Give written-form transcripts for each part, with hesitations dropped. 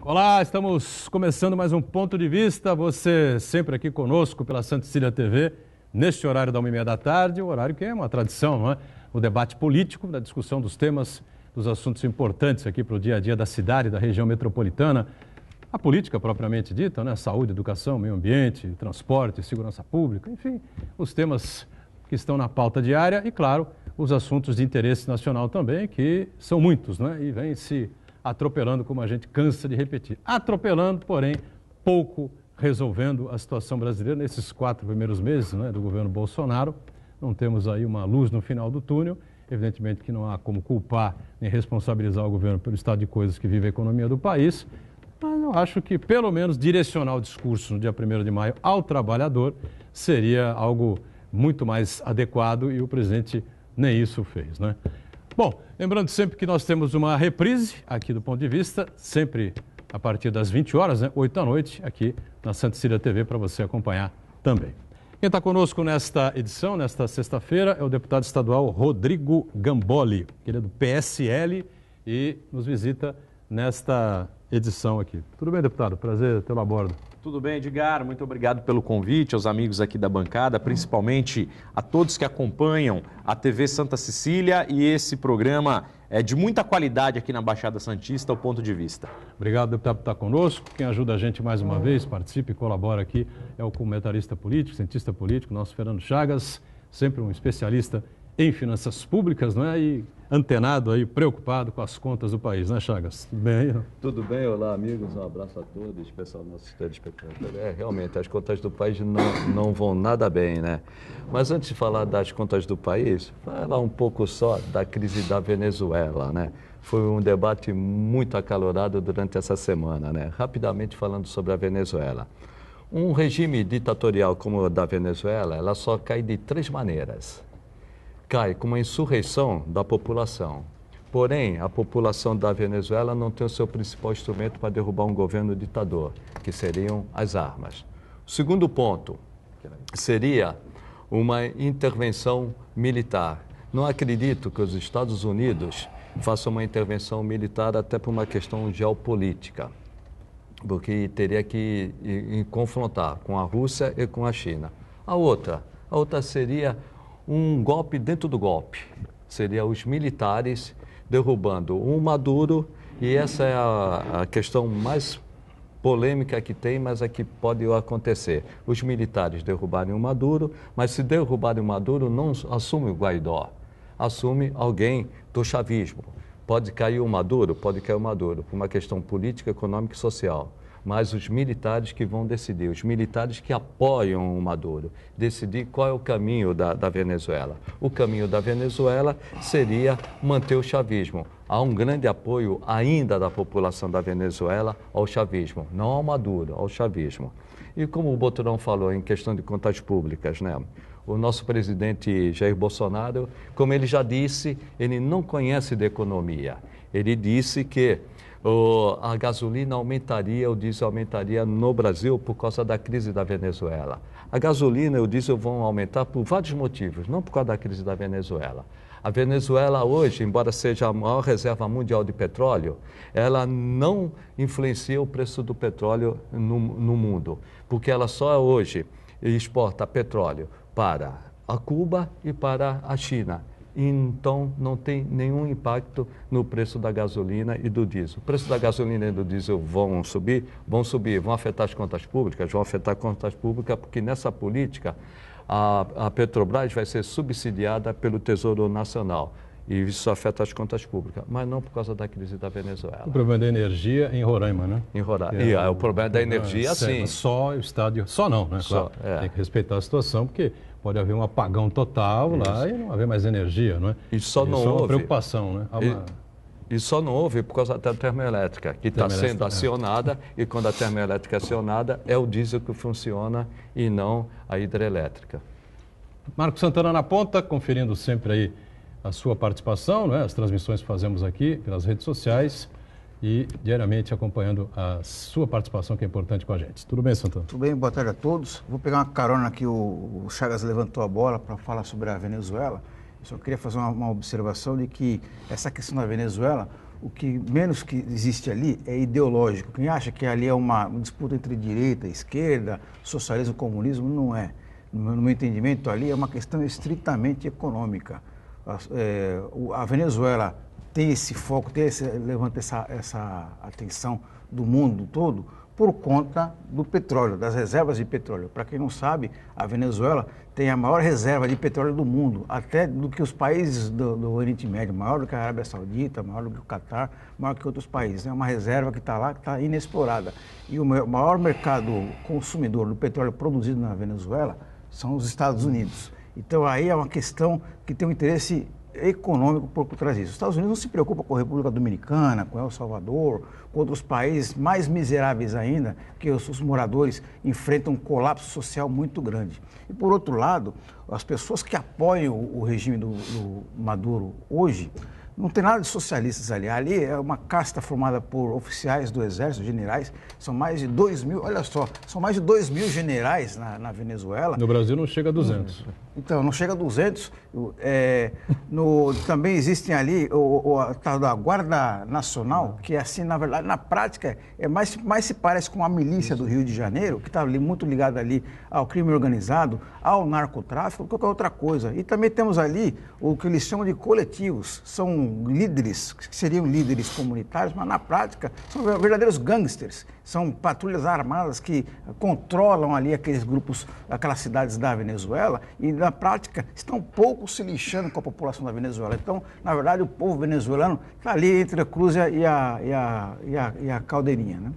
Olá, estamos começando mais um Ponto de Vista. Você sempre aqui conosco pela Santa Cecília TV, neste horário da 1h30 da tarde, o horário que é uma tradição, não é? O debate político, da discussão dos temas, dos assuntos importantes aqui para o dia a dia da cidade, da região metropolitana. A política propriamente dita, né? Saúde, educação, meio ambiente, transporte, segurança pública, enfim, os temas que estão na pauta diária e, claro, os assuntos de interesse nacional também, que são muitos, né? E vêm se atropelando, como a gente cansa de repetir. Atropelando, porém, pouco resolvendo a situação brasileira nesses 4 primeiros meses, né, do governo Bolsonaro. Não temos aí uma luz no final do túnel. Evidentemente que não há como culpar nem responsabilizar o governo pelo estado de coisas que vive a economia do país, mas eu acho que pelo menos direcionar o discurso no dia 1º de maio ao trabalhador seria algo muito mais adequado e o presidente nem isso fez, né? Bom, lembrando sempre que nós temos uma reprise aqui do Ponto de Vista, sempre a partir das 20 horas, né, 8 da noite, aqui na Santa Cecília TV, para você acompanhar também. Quem está conosco nesta edição, nesta sexta-feira, é o deputado estadual Rodrigo Gamboli, que ele é do PSL e nos visita nesta edição aqui. Tudo bem, deputado? Prazer tê-lo a bordo. Tudo bem, Edgar. Muito obrigado pelo convite, aos amigos aqui da bancada, principalmente a todos que acompanham a TV Santa Cecília e esse programa é de muita qualidade aqui na Baixada Santista, o Ponto de Vista. Obrigado, deputado, por estar conosco. Quem ajuda a gente mais uma vez, participa e colabora aqui, é o comentarista político, cientista político, nosso Fernando Chagas, sempre um especialista em finanças públicas, não é? E antenado aí, preocupado com as contas do país, né, Chagas? Tudo bem aí? Tudo bem, olá amigos, um abraço a todos, especial nossos telespectadores. Realmente, as contas do país não vão nada bem, né? Mas antes de falar das contas do país, falar um pouco só da crise da Venezuela, né? Foi um debate muito acalorado durante essa semana, né? Rapidamente falando sobre a Venezuela. Um regime ditatorial como o da Venezuela, ela só cai de 3 maneiras. Cai com uma insurreição da população. Porém, a população da Venezuela não tem o seu principal instrumento para derrubar um governo ditador, que seriam as armas. O segundo ponto seria uma intervenção militar. Não acredito que os Estados Unidos façam uma intervenção militar até por uma questão geopolítica, porque teria que confrontar com a Rússia e com a China. A outra seria um golpe dentro do golpe, seria os militares derrubando o Maduro, e essa é a questão mais polêmica que tem, mas é que pode acontecer. Os militares derrubarem o Maduro, mas se derrubarem o Maduro, não assume o Guaidó, assume alguém do chavismo. Pode cair o Maduro por uma questão política, econômica e social. Mas os militares que vão decidir, os militares que apoiam o Maduro, decidir qual é o caminho da Venezuela. O caminho da Venezuela seria manter o chavismo. Há um grande apoio ainda da população da Venezuela ao chavismo, não ao Maduro, ao chavismo. E como o Boturão falou em questão de contas públicas, né? O nosso presidente Jair Bolsonaro, como ele já disse, ele não conhece de economia. Ele disse que a gasolina aumentaria, o diesel aumentaria no Brasil por causa da crise da Venezuela. A gasolina e o diesel vão aumentar por vários motivos, não por causa da crise da Venezuela. A Venezuela hoje, embora seja a maior reserva mundial de petróleo, ela não influencia o preço do petróleo no mundo, porque ela só hoje exporta petróleo para a Cuba e para a China. Então, não tem nenhum impacto no preço da gasolina e do diesel. O preço da gasolina e do diesel vão subir, vão afetar as contas públicas, porque nessa política a Petrobras vai ser subsidiada pelo Tesouro Nacional. E isso afeta as contas públicas, mas não por causa da crise da Venezuela. O problema da energia em Roraima, né? Em Roraima. O problema da energia, sim. Só o estádio, só não, né? Claro, tem que respeitar a situação, porque pode haver um apagão total lá e não haver mais energia, não é? Isso não é uma houve. Preocupação, né? E só não houve por causa da termoelétrica, que está sendo acionada, e quando a termoelétrica é acionada, é o diesel que funciona e não a hidrelétrica. Marco Santana na ponta, conferindo sempre aí a sua participação, né? As transmissões que fazemos aqui pelas redes sociais e diariamente acompanhando a sua participação, que é importante com a gente. Tudo bem, Santana? Tudo bem, boa tarde a todos. Vou pegar uma carona aqui, o Chagas levantou a bola para falar sobre a Venezuela. Eu só queria fazer uma observação de que essa questão da Venezuela, o que menos que existe ali é ideológico. Quem acha que ali é uma disputa entre direita, esquerda, socialismo, comunismo, não é. No meu entendimento, ali é uma questão estritamente econômica. A Venezuela tem esse foco, levanta essa atenção do mundo todo por conta do petróleo, das reservas de petróleo. Para quem não sabe, a Venezuela tem a maior reserva de petróleo do mundo, até do que os países do Oriente Médio, maior do que a Arábia Saudita, maior do que o Catar, maior que outros países. É uma reserva que está lá, que está inexplorada. E o maior mercado consumidor do petróleo produzido na Venezuela são os Estados Unidos. Então aí é uma questão que tem um interesse econômico por trás disso. Os Estados Unidos não se preocupa com a República Dominicana, com El Salvador, com outros países mais miseráveis ainda, que os moradores enfrentam um colapso social muito grande. E por outro lado, as pessoas que apoiam o regime do Maduro hoje, não tem nada de socialistas ali. Ali é uma casta formada por oficiais do exército, generais. São mais de 2 mil, olha só, são mais de 2 mil generais na Venezuela. No Brasil não chega a 200. Então, não chega a 200. Também existem ali a tal da Guarda Nacional, que assim, na verdade, na prática, mais se parece com a milícia do Rio de Janeiro, que está ali muito ligada ali ao crime organizado, ao narcotráfico, qualquer outra coisa. E também temos ali o que eles chamam de coletivos. São líderes, que seriam líderes comunitários, mas na prática são verdadeiros gangsters. São patrulhas armadas que controlam ali aqueles grupos, aquelas cidades da Venezuela e, na prática, estão pouco se lixando com a população da Venezuela. Então, na verdade, o povo venezuelano está ali entre a cruz e a caldeirinha, né?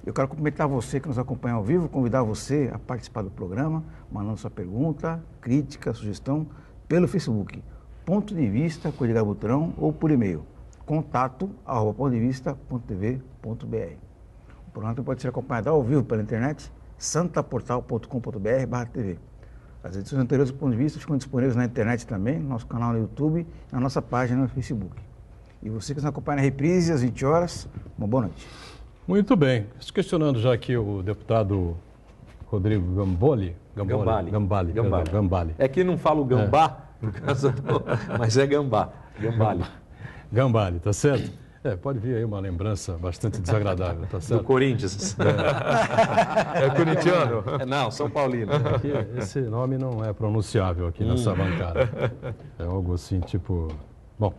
Eu quero cumprimentar você que nos acompanha ao vivo, convidar você a participar do programa, mandando sua pergunta, crítica, sugestão, pelo Facebook. Ponto de Vista com Edgar Butrão ou por e-mail contato@pontodevista.tv.br. O programa pode ser acompanhado ao vivo pela internet santaportal.com.br/tv. As edições anteriores do Ponto de Vista ficam disponíveis na internet também, no nosso canal no YouTube e na nossa página no Facebook. E você que nos acompanha na reprise às 20 horas, uma boa noite. Muito bem. Estou questionando já aqui o deputado Rodrigo Gambale. É que não falo gambá, por causa do... mas é gambá. Gambale, tá certo? Pode vir aí uma lembrança bastante desagradável, tá certo? Do Corinthians. É corintiano? Não, São Paulino. Aqui, esse nome não é pronunciável aqui nessa bancada. É algo assim, tipo... Bom,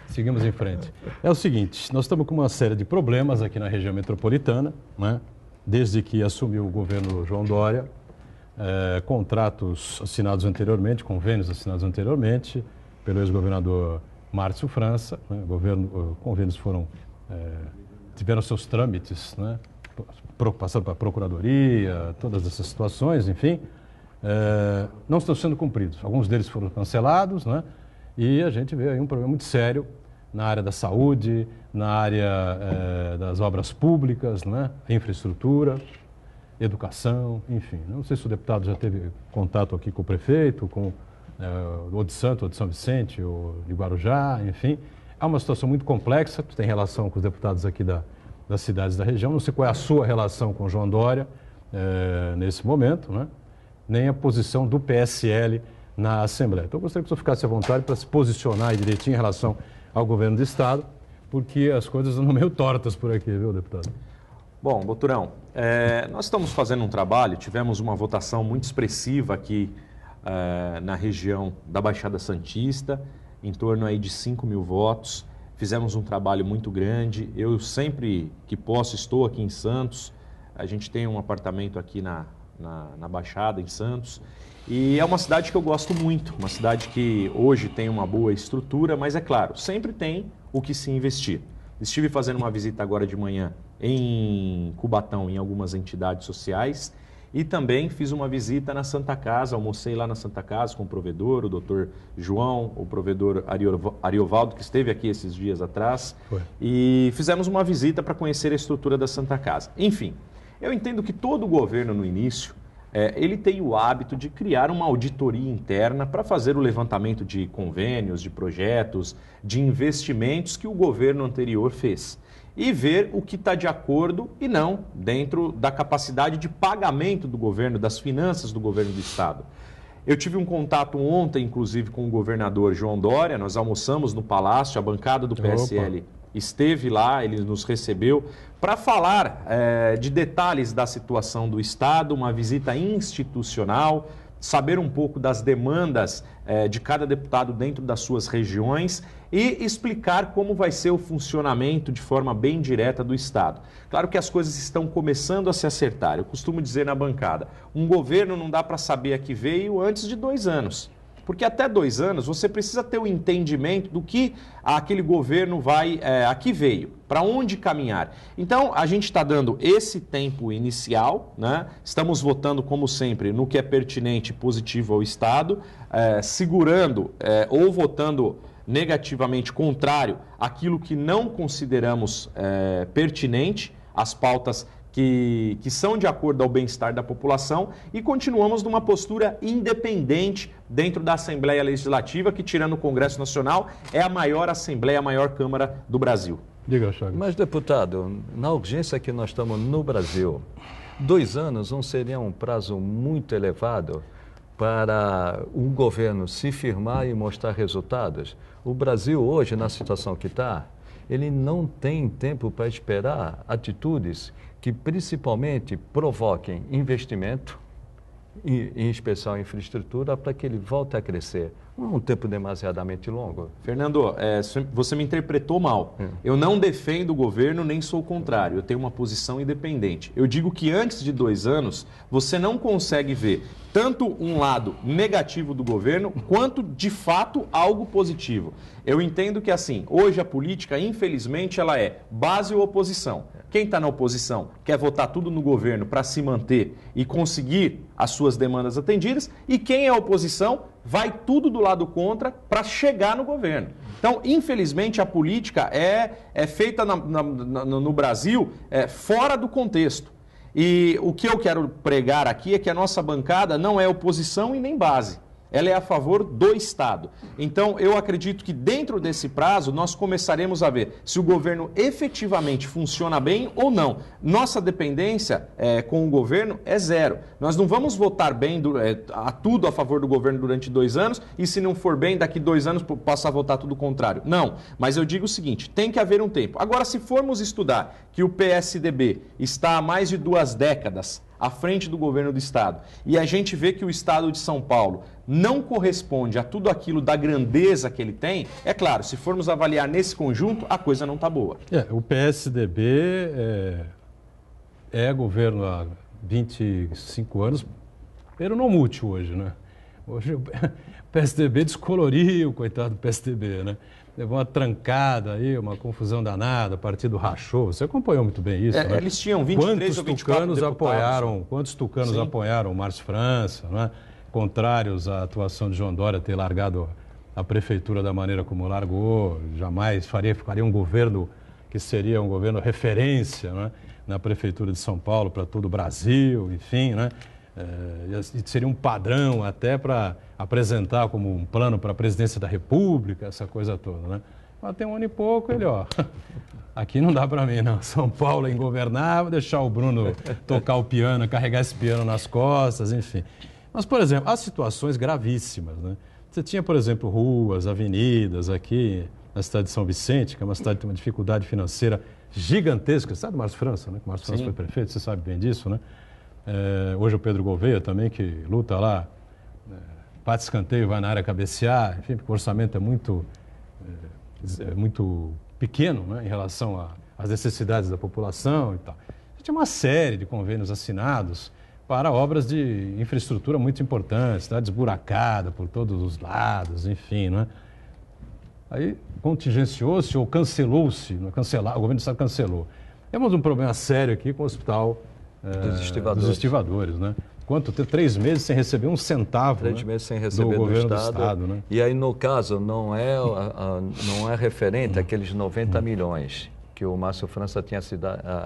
seguimos em frente. É o seguinte, nós estamos com uma série de problemas aqui na região metropolitana, né? Desde que assumiu o governo João Dória, contratos assinados anteriormente, convênios assinados anteriormente pelo ex-governador Márcio França, né? Convênios tiveram seus trâmites, né? Passando para a Procuradoria, todas essas situações, enfim, não estão sendo cumpridos. Alguns deles foram cancelados, né? E a gente vê aí um problema muito sério na área da saúde, na área das obras públicas, né? Infraestrutura, educação, enfim. Não sei se o deputado já teve contato aqui com o prefeito, com ou de Santos, ou de São Vicente, ou de Guarujá, enfim. É uma situação muito complexa, tem relação com os deputados aqui das cidades da região. Não sei qual é a sua relação com o João Dória nesse momento, né? Nem a posição do PSL na Assembleia. Então, eu gostaria que o senhor ficasse à vontade para se posicionar aí direitinho em relação ao governo do Estado, porque as coisas andam meio tortas por aqui, viu, deputado? Bom, Boturão, nós estamos fazendo um trabalho, tivemos uma votação muito expressiva aqui na região da Baixada Santista, em torno aí de 5 mil votos. Fizemos um trabalho muito grande. Eu sempre que posso estou aqui em Santos. A gente tem um apartamento aqui na Baixada, em Santos. E é uma cidade que eu gosto muito, uma cidade que hoje tem uma boa estrutura, mas é claro, sempre tem o que se investir. Estive fazendo uma visita agora de manhã em Cubatão, em algumas entidades sociais, e também fiz uma visita na Santa Casa, almocei lá na Santa Casa com o provedor, o doutor João, o provedor Ariovaldo, que esteve aqui esses dias atrás, e fizemos uma visita para conhecer a estrutura da Santa Casa. Enfim, eu entendo que todo governo no início, ele tem o hábito de criar uma auditoria interna para fazer o levantamento de convênios, de projetos, de investimentos que o governo anterior fez. E ver o que está de acordo e não dentro da capacidade de pagamento do governo, das finanças do governo do Estado. Eu tive um contato ontem, inclusive, com o governador João Dória, nós almoçamos no Palácio, a bancada do PSL esteve lá, ele nos recebeu para falar de detalhes da situação do Estado, uma visita institucional, saber um pouco das demandas de cada deputado dentro das suas regiões e explicar como vai ser o funcionamento de forma bem direta do Estado. Claro que as coisas estão começando a se acertar. Eu costumo dizer na bancada, um governo não dá para saber a que veio antes de 2 anos. Porque até 2 anos você precisa ter o entendimento do que aquele governo vai, aqui veio, para onde caminhar. Então, a gente está dando esse tempo inicial, né? Estamos votando, como sempre, no que é pertinente e positivo ao Estado, segurando ou votando negativamente contrário àquilo que não consideramos pertinente, as pautas que são de acordo ao bem-estar da população, e continuamos numa postura independente dentro da Assembleia Legislativa, que, tirando o Congresso Nacional, é a maior Assembleia, a maior Câmara do Brasil. Diga, Chagas. Mas, deputado, na urgência que nós estamos no Brasil, 2 anos não seria um prazo muito elevado para um governo se firmar e mostrar resultados? O Brasil hoje, na situação que está, ele não tem tempo para esperar atitudes que principalmente provoquem investimento, em especial infraestrutura, para que ele volte a crescer. Não é um tempo demasiadamente longo. Fernando, você me interpretou mal. Eu não defendo o governo, nem sou o contrário. Eu tenho uma posição independente. Eu digo que antes de 2 anos, você não consegue ver tanto um lado negativo do governo, quanto, de fato, algo positivo. Eu entendo que, assim, hoje a política, infelizmente, ela é base ou oposição. Quem está na oposição quer votar tudo no governo para se manter e conseguir as suas demandas atendidas, e quem é oposição vai tudo do lado contra para chegar no governo. Então, infelizmente, a política é feita no Brasil fora do contexto. E o que eu quero pregar aqui é que a nossa bancada não é oposição e nem base. Ela é a favor do Estado. Então, eu acredito que dentro desse prazo nós começaremos a ver se o governo efetivamente funciona bem ou não. Nossa dependência com o governo é 0. Nós não vamos votar bem tudo a favor do governo durante 2 anos e, se não for bem, daqui 2 anos passar a votar tudo o contrário. Não, mas eu digo o seguinte, tem que haver um tempo. Agora, se formos estudar que o PSDB está há mais de 2 décadas à frente do governo do Estado, e a gente vê que o Estado de São Paulo não corresponde a tudo aquilo da grandeza que ele tem, é claro, se formos avaliar nesse conjunto, a coisa não está boa. O PSDB é governo há 25 anos, pero não mútil hoje, né? Hoje o PSDB descoloriu, coitado do PSDB, né? Levou uma trancada aí, uma confusão danada, o partido rachou. Você acompanhou muito bem isso, né? Eles tinham 23 ou 24 deputados. Quantos tucanos apoiaram o Márcio França, né? Contrários à atuação de João Dória ter largado a prefeitura da maneira como largou, jamais faria um governo que seria um governo referência, né? Na prefeitura de São Paulo para todo o Brasil, enfim, né? E seria um padrão até para apresentar como um plano para a presidência da República, essa coisa toda, né? Mas tem 1 ano e pouco, ele, aqui não dá para mim, não. São Paulo é ingovernável, deixar o Bruno tocar o piano, carregar esse piano nas costas, enfim. Mas, por exemplo, há situações gravíssimas, né? Você tinha, por exemplo, ruas, avenidas aqui na cidade de São Vicente, que é uma cidade que tem uma dificuldade financeira gigantesca. Você sabe do Márcio França, né? O Márcio França foi prefeito, você sabe bem disso, né? Hoje o Pedro Gouveia também, que luta lá, bate escanteio, vai na área cabecear, enfim, porque o orçamento é muito pequeno, né, em relação às necessidades da população e tal. A gente tem uma série de convênios assinados para obras de infraestrutura muito importantes, cidade esburacada por todos os lados, enfim, né? Aí contingenciou-se ou cancelou-se, o governo do Estado cancelou. Temos um problema sério aqui com o hospital dos estivadores, né? Quanto? 3 meses sem receber 1 centavo, 3 meses sem receber do governo do Estado, né? E aí, no caso, não é referente àqueles 90 milhões que o Márcio França tinha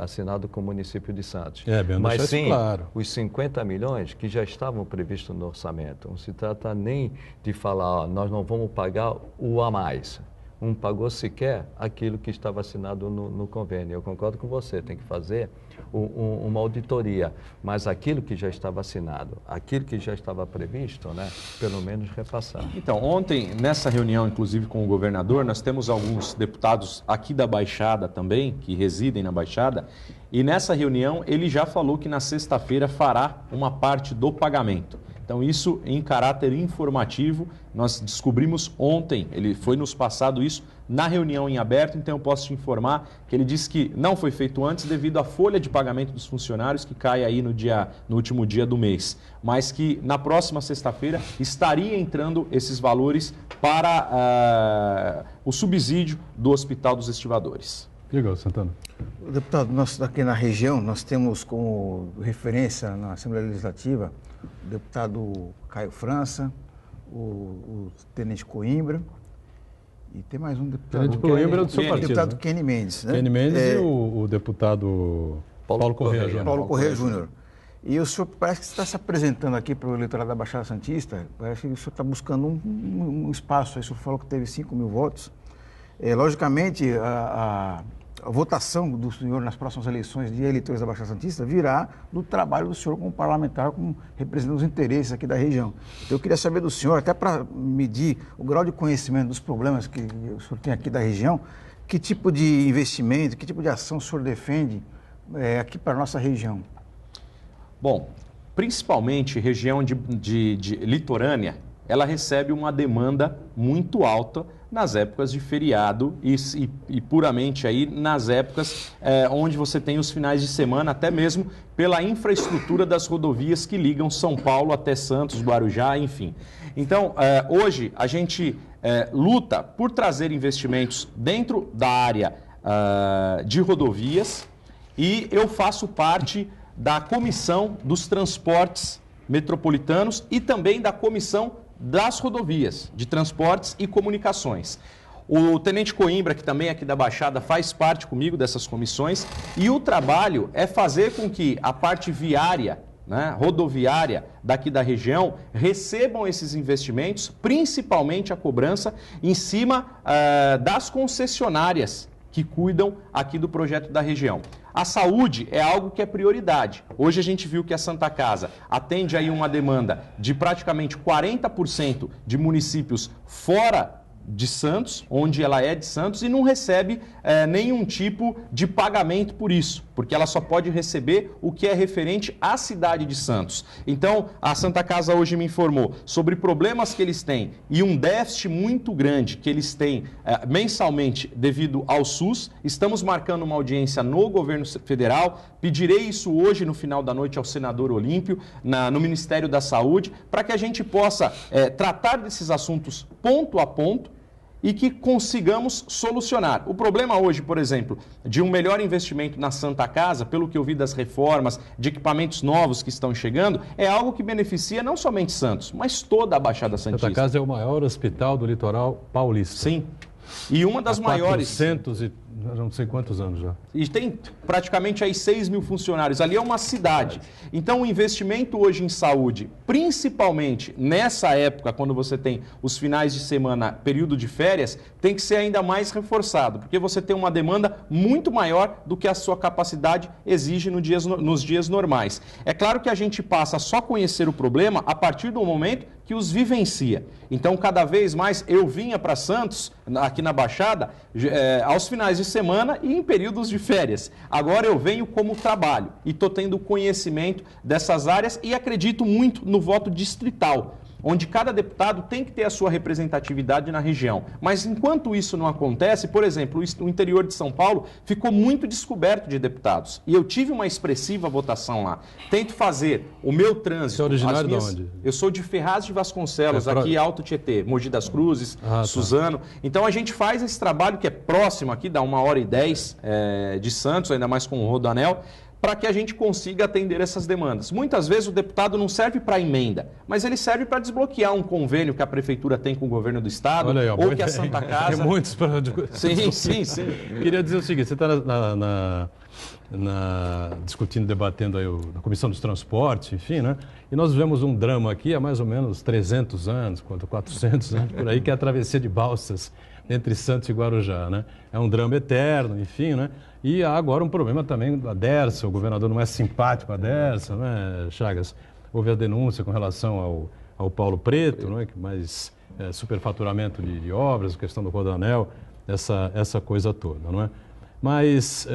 assinado com o município de Santos. Mas sim, claro, os 50 milhões que já estavam previstos no orçamento. Não se trata nem de falar, nós não vamos pagar o a mais. não pagou sequer aquilo que estava assinado no convênio. Eu concordo com você, tem que fazer uma auditoria, mas aquilo que já estava assinado, aquilo que já estava previsto, né, pelo menos repassar. Então, ontem, nessa reunião, inclusive com o governador, nós temos alguns deputados aqui da Baixada também, que residem na Baixada, e nessa reunião ele já falou que na sexta-feira fará uma parte do pagamento. Então, isso em caráter informativo, nós descobrimos ontem, ele foi nos passado isso na reunião em aberto, então eu posso te informar que ele disse que não foi feito antes devido à folha de pagamento dos funcionários que cai aí no último dia do mês, mas que na próxima sexta-feira estaria entrando esses valores para o subsídio do Hospital dos Estivadores. Diga, Santana. Deputado, nós aqui na região, nós temos como referência na Assembleia Legislativa o deputado Caio França, o tenente Coimbra e tem mais um deputado. Tenente Coimbra é do seu partido, deputado né? Kenny Mendes. Né? Kenny Mendes e o deputado Paulo Correia Júnior. Paulo Correia Júnior. E o senhor parece que está se apresentando aqui para o eleitorado da Baixada Santista, parece que o senhor está buscando um espaço, aí o senhor falou que teve 5 mil votos. Logicamente, a votação do senhor nas próximas eleições de eleitores da Baixada Santista virá do trabalho do senhor como parlamentar, como representando os interesses aqui da região. Então, eu queria saber do senhor, até para medir o grau de conhecimento dos problemas que o senhor tem aqui da região, que tipo de investimento, que tipo de ação o senhor defende aqui para a nossa região? Bom, principalmente região de litorânea, ela recebe uma demanda muito alta nas épocas de feriado e puramente aí nas épocas onde você tem os finais de semana, até mesmo pela infraestrutura das rodovias que ligam São Paulo até Santos, Guarujá, enfim. Então, hoje a gente luta por trazer investimentos dentro da área de rodovias e eu faço parte da Comissão dos Transportes Metropolitanos e também da Comissão das Rodovias, de Transportes e Comunicações. O Tenente Coimbra, que também é aqui da Baixada, faz parte comigo dessas comissões e o trabalho é fazer com que a parte viária, né, rodoviária daqui da região recebam esses investimentos, principalmente a cobrança em cima das concessionárias que cuidam aqui do projeto da região. A saúde é algo que é prioridade. Hoje a gente viu que a Santa Casa atende aí uma demanda de praticamente 40% de municípios fora de Santos, onde ela é de Santos, e não recebe nenhum tipo de pagamento por isso, porque ela só pode receber o que é referente à cidade de Santos. Então, a Santa Casa hoje me informou sobre problemas que eles têm e um déficit muito grande que eles têm mensalmente devido ao SUS. Estamos marcando uma audiência no governo federal, pedirei isso hoje no final da noite ao senador Olímpio, no Ministério da Saúde, para que a gente possa tratar desses assuntos ponto a ponto e que consigamos solucionar. O problema hoje, por exemplo, de um melhor investimento na Santa Casa, pelo que eu vi das reformas, de equipamentos novos que estão chegando, é algo que beneficia não somente Santos, mas toda a Baixada Santista. Santa Casa é o maior hospital do litoral paulista. Sim. E uma das maiores... 400 e não sei quantos anos já. E tem praticamente aí 6 mil funcionários. Ali é uma cidade. Então, o investimento hoje em saúde, principalmente nessa época, quando você tem os finais de semana, período de férias, tem que ser ainda mais reforçado, porque você tem uma demanda muito maior do que a sua capacidade exige nos dias normais. É claro que a gente passa a só conhecer o problema a partir do momento que os vivencia. Então, cada vez mais, eu vinha para Santos, aqui na Baixada, aos finais de semana e em períodos de férias. Agora eu venho como trabalho e estou tendo conhecimento dessas áreas e acredito muito no voto distrital, onde cada deputado tem que ter a sua representatividade na região. Mas enquanto isso não acontece, por exemplo, o interior de São Paulo ficou muito descoberto de deputados. E eu tive uma expressiva votação lá. Tento fazer o meu trânsito... Você é originário de onde? Eu sou de Ferraz de Vasconcelos, aqui Alto Tietê, Mogi das Cruzes, Suzano. Tá. Então a gente faz esse trabalho que é próximo aqui, dá 1h10 de Santos, ainda mais com o Rodoanel, para que a gente consiga atender essas demandas. Muitas vezes o deputado não serve para emenda, mas ele serve para desbloquear um convênio que a prefeitura tem com o governo do estado, aí, ou que a Santa Casa... Tem muitos para... Sim. Queria dizer o seguinte, você está discutindo, debatendo aí na Comissão dos Transportes, enfim, né? E nós vivemos um drama aqui há mais ou menos 300 anos, 400 anos, por aí, que é a travessia de balsas entre Santos e Guarujá, né? É um drama eterno, enfim, né? E há agora um problema também da Dersa, o governador não é simpático à Dersa, né, Chagas? Houve a denúncia com relação ao Paulo Preto, não é? Que mais superfaturamento de obras, questão do Rodoanel, essa coisa toda, não é? Mas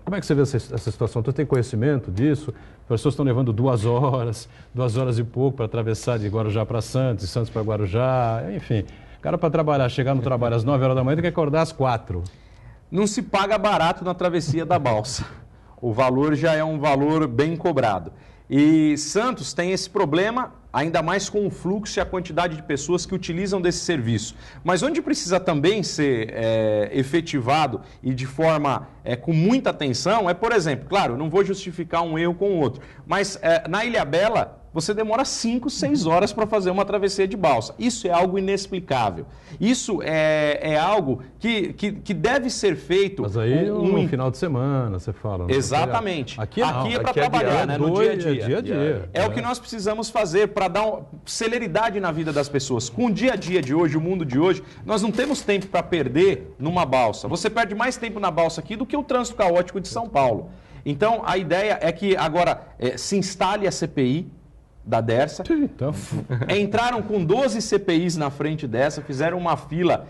como é que você vê essa situação? Tu tem conhecimento disso? As pessoas estão levando 2 horas e pouco para atravessar de Guarujá para Santos, de Santos para Guarujá, enfim. O cara para trabalhar, chegar no trabalho às 9 horas da manhã tem que acordar às 4. Não se paga barato na travessia da balsa. O valor já é um valor bem cobrado. E Santos tem esse problema, ainda mais com o fluxo e a quantidade de pessoas que utilizam desse serviço. Mas onde precisa também ser efetivado e de forma com muita atenção é, por exemplo, claro, não vou justificar um erro com o outro, mas na Ilhabela você demora 5, 6 horas para fazer uma travessia de balsa. Isso é algo inexplicável. Isso é algo que deve ser feito... Mas aí no final de semana, você fala. Exatamente. Aqui não. Aqui é para trabalhar, né? No dia a dia. Dia a dia. É o que nós precisamos fazer para dar celeridade na vida das pessoas. Com o dia a dia de hoje, o mundo de hoje, nós não temos tempo para perder numa balsa. Você perde mais tempo na balsa aqui do que o trânsito caótico de São Paulo. Então, a ideia é que agora se instale a CPI da Dersa. Então. Entraram com 12 CPIs na frente dessa, fizeram uma fila,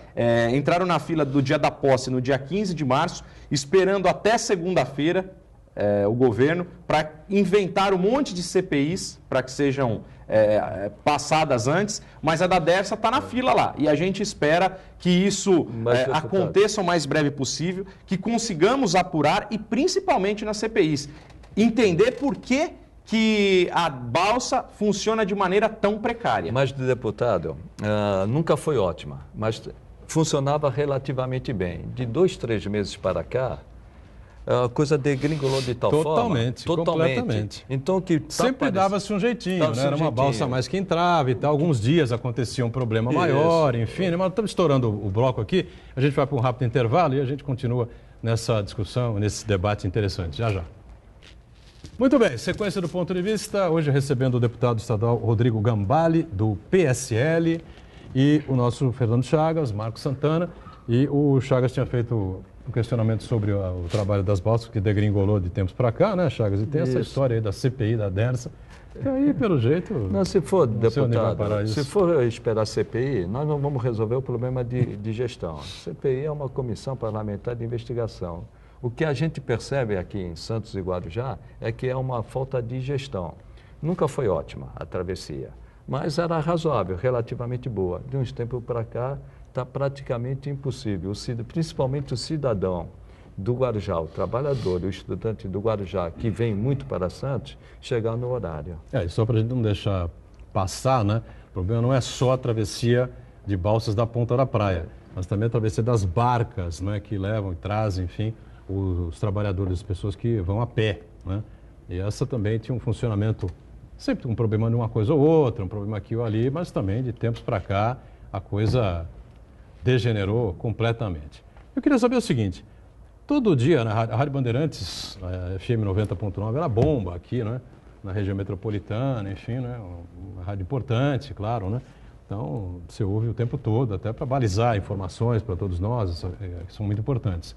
entraram na fila do dia da posse no dia 15 de março, esperando até segunda-feira o governo para inventar um monte de CPIs para que sejam passadas antes, mas a da Dersa está na fila lá. E a gente espera que isso aconteça o mais breve possível, que consigamos apurar e principalmente nas CPIs. Entender por que a balsa funciona de maneira tão precária. Mas, deputado, nunca foi ótima, mas funcionava relativamente bem. De 2, 3 meses para cá, a coisa degringolou de tal forma. Completamente. Então, sempre dava-se um jeitinho, né? Era uma balsa mais que entrava e tal. Alguns dias acontecia um problema maior, enfim. Mas estamos estourando o bloco aqui. A gente vai para um rápido intervalo e a gente continua nessa discussão, nesse debate interessante. Já, já. Muito bem, sequência do Ponto de Vista, hoje recebendo o deputado estadual Rodrigo Gambale, do PSL, e o nosso Fernando Chagas, Marcos Santana, e o Chagas tinha feito um questionamento sobre o trabalho das balsas, que degringolou de tempos para cá, né, Chagas? E tem essa história aí da CPI, da Dersa, e aí, pelo jeito... Não, se for, deputado, se for esperar a CPI, nós não vamos resolver o problema de gestão. A CPI é uma comissão parlamentar de investigação. O que a gente percebe aqui em Santos e Guarujá é que é uma falta de gestão. Nunca foi ótima a travessia, mas era razoável, relativamente boa. De uns tempos para cá, está praticamente impossível, principalmente o cidadão do Guarujá, o trabalhador, o estudante do Guarujá, que vem muito para Santos, chegar no horário. E só para a gente não deixar passar, né? O problema não é só a travessia de balsas da ponta da praia, mas também a travessia das barcas, né? Que levam e trazem, enfim, os trabalhadores, as pessoas que vão a pé, né? E essa também tinha um funcionamento, sempre um problema de uma coisa ou outra, um problema aqui ou ali, mas também de tempos para cá a coisa degenerou completamente. Eu queria saber o seguinte, todo dia a Rádio Bandeirantes, a FM 90.9, era bomba aqui, né? Na região metropolitana, enfim, né? Uma rádio importante, claro, né? Então, você ouve o tempo todo, até para balizar informações para todos nós, que são muito importantes.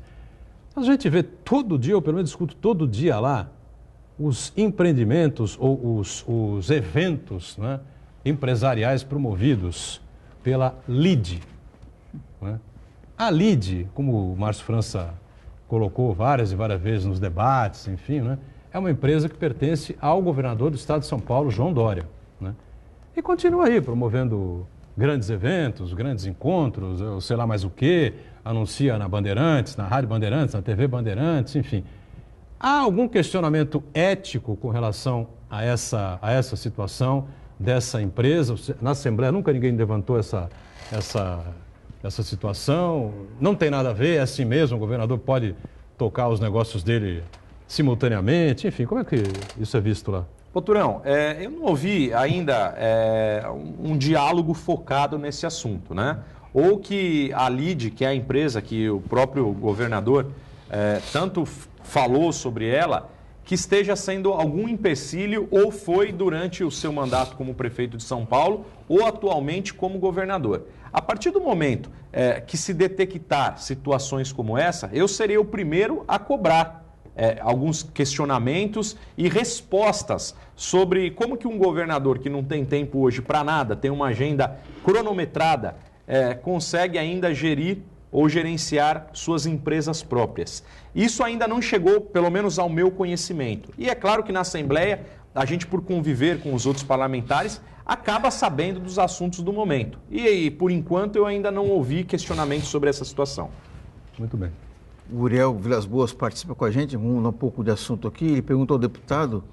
A gente vê todo dia, ou pelo menos escuto todo dia lá, os empreendimentos ou os eventos, né, empresariais promovidos pela LID. Né? A LID, como o Márcio França colocou várias e várias vezes nos debates, enfim, né, é uma empresa que pertence ao governador do estado de São Paulo, João Dória. Né? E continua aí promovendo grandes eventos, grandes encontros, eu sei lá mais o quê, anuncia na Bandeirantes, na Rádio Bandeirantes, na TV Bandeirantes, enfim. Há algum questionamento ético com relação a essa situação dessa empresa? Na Assembleia nunca ninguém levantou essa situação, não tem nada a ver, é assim mesmo, o governador pode tocar os negócios dele simultaneamente, enfim, como é que isso é visto lá? Turão, eu não ouvi ainda um diálogo focado nesse assunto, né? Ou que a LID, que é a empresa que o próprio governador tanto falou sobre ela, que esteja sendo algum empecilho ou foi durante o seu mandato como prefeito de São Paulo ou atualmente como governador. A partir do momento que se detectar situações como essa, eu serei o primeiro a cobrar alguns questionamentos e respostas sobre como que um governador que não tem tempo hoje para nada, tem uma agenda cronometrada, consegue ainda gerir ou gerenciar suas empresas próprias. Isso ainda não chegou, pelo menos ao meu conhecimento. E é claro que na Assembleia, a gente, por conviver com os outros parlamentares, acaba sabendo dos assuntos do momento. E por enquanto, eu ainda não ouvi questionamentos sobre essa situação. Muito bem. O Uriel Vilas Boas participa com a gente, vamos mudar um pouco de assunto aqui. Ele perguntou ao deputado,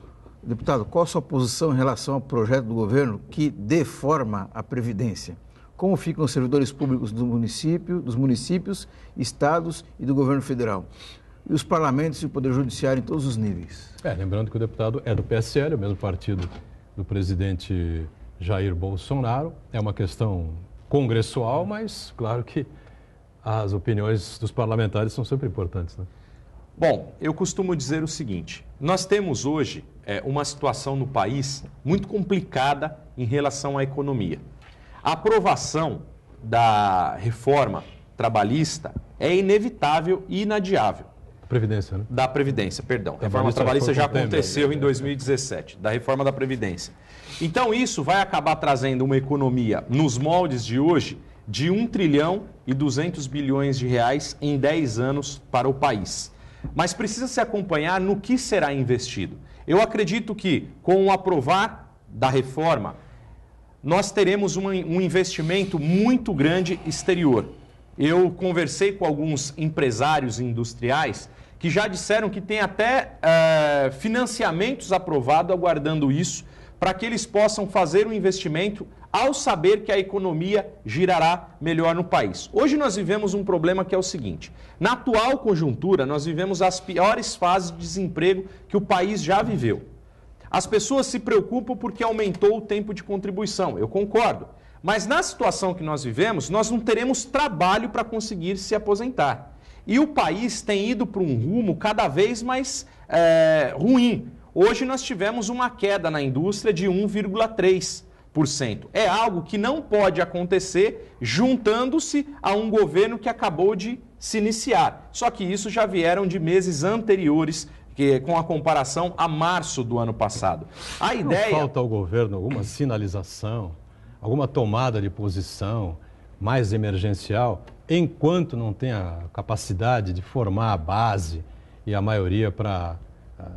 qual a sua posição em relação ao projeto do governo que deforma a Previdência? Como ficam os servidores públicos dos municípios, estados e do governo federal? E os parlamentos e o Poder Judiciário em todos os níveis? Lembrando que o deputado é do PSL, o mesmo partido do presidente Jair Bolsonaro. É uma questão congressual, mas claro que as opiniões dos parlamentares são sempre importantes, né? Bom, eu costumo dizer o seguinte, nós temos hoje uma situação no país muito complicada em relação à economia. A aprovação da reforma trabalhista é inevitável e inadiável. Previdência, né? Da Previdência, perdão. A reforma trabalhista já aconteceu em 2017, da reforma da Previdência. Então, isso vai acabar trazendo uma economia, nos moldes de hoje, de 1 trilhão e 200 bilhões de reais em 10 anos para o país. Mas precisa se acompanhar no que será investido. Eu acredito que, com o aprovar da reforma, nós teremos um investimento muito grande exterior. Eu conversei com alguns empresários industriais que já disseram que tem até financiamentos aprovados aguardando isso para que eles possam fazer um investimento ao saber que a economia girará melhor no país. Hoje nós vivemos um problema que é o seguinte, na atual conjuntura nós vivemos as piores fases de desemprego que o país já viveu. As pessoas se preocupam porque aumentou o tempo de contribuição, eu concordo. Mas na situação que nós vivemos, nós não teremos trabalho para conseguir se aposentar. E o país tem ido para um rumo cada vez mais ruim. Hoje nós tivemos uma queda na indústria de 1,3%. É algo que não pode acontecer juntando-se a um governo que acabou de se iniciar. Só que isso já vieram de meses anteriores, com a comparação a março do ano passado. A ideia... Não falta ao governo alguma sinalização, alguma tomada de posição mais emergencial, enquanto não tem a capacidade de formar a base e a maioria para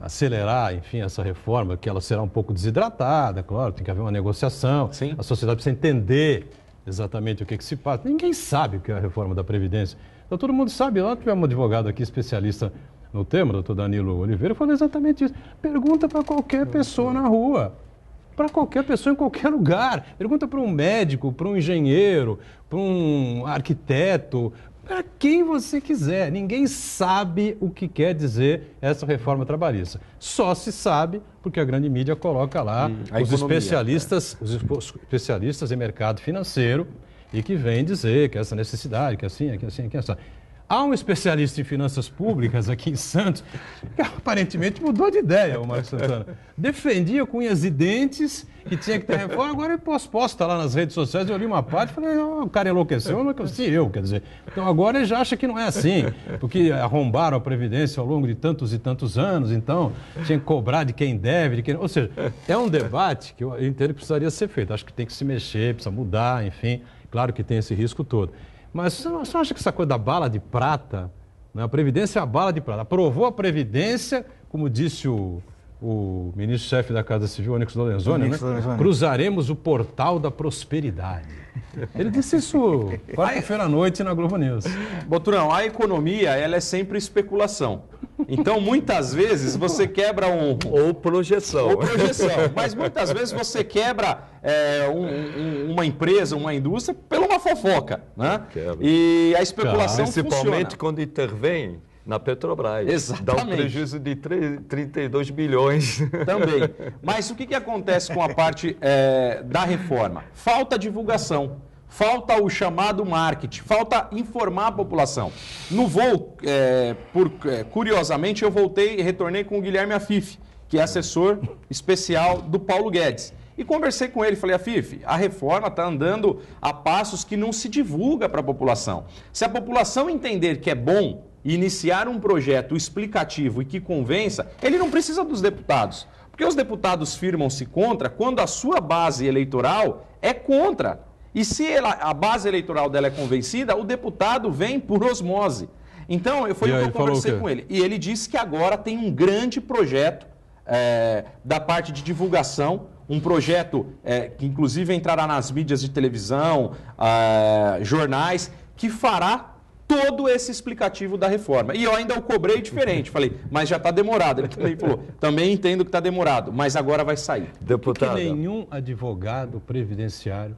acelerar, enfim, essa reforma, que ela será um pouco desidratada, claro, tem que haver uma negociação. Sim. A sociedade precisa entender exatamente o que se passa. Ninguém sabe o que é a reforma da Previdência. Então, todo mundo sabe. Nós tivemos um advogado aqui especialista no tema, o doutor Danilo Oliveira, falou exatamente isso. Pergunta para qualquer pessoa na rua, para qualquer pessoa em qualquer lugar. Pergunta para um médico, para um engenheiro, para um arquiteto, para quem você quiser. Ninguém sabe o que quer dizer essa reforma trabalhista. Só se sabe porque a grande mídia coloca lá os especialistas em mercado financeiro e que vêm dizer que essa necessidade, que assim, que assim, que assim. Há um especialista em finanças públicas aqui em Santos que aparentemente mudou de ideia, o Marcos Santana. Defendia com unhas e dentes que tinha que ter reforma, agora ele posta lá nas redes sociais, eu li uma parte e falei, o cara enlouqueceu, quer dizer. Então agora ele já acha que não é assim, porque arrombaram a Previdência ao longo de tantos e tantos anos, então tinha que cobrar de quem deve, de quem não. Ou seja, é um debate que eu entendo que precisaria ser feito. Acho que tem que se mexer, precisa mudar, enfim, claro que tem esse risco todo. Mas você não acha que essa coisa da bala de prata, né? A Previdência é a bala de prata. Aprovou a Previdência, como disse o ministro-chefe da Casa Civil, Onyx Lorenzoni, né? Cruzaremos o portal da prosperidade. Ele disse isso quarta-feira à noite na Globo News. Boturão, a economia ela é sempre especulação. Então, muitas vezes, você quebra Ou projeção. Mas muitas vezes você quebra uma empresa, uma indústria, pela uma fofoca, né? E a especulação principalmente funciona. Quando intervém na Petrobras. Exatamente. Dá um prejuízo de 32 bilhões. Também. Mas o que acontece com a parte da reforma? Falta divulgação. Falta o chamado marketing, falta informar a população. No voo, curiosamente, eu retornei com o Guilherme Afif, que é assessor especial do Paulo Guedes. E conversei com ele, falei, Afife, a reforma está andando a passos que não se divulga para a população. Se a população entender que é bom iniciar um projeto explicativo e que convença, ele não precisa dos deputados. Porque os deputados firmam-se contra quando a sua base eleitoral é contra. E se a base eleitoral dela é convencida, o deputado vem por osmose. Então, foi o que eu conversei com ele. E ele disse que agora tem um grande projeto da parte de divulgação, um projeto que inclusive entrará nas mídias de televisão, jornais, que fará todo esse explicativo da reforma. E eu ainda o cobrei diferente, falei, mas já está demorado. Ele também falou, também entendo que está demorado, mas agora vai sair. Deputado. Porque nenhum advogado previdenciário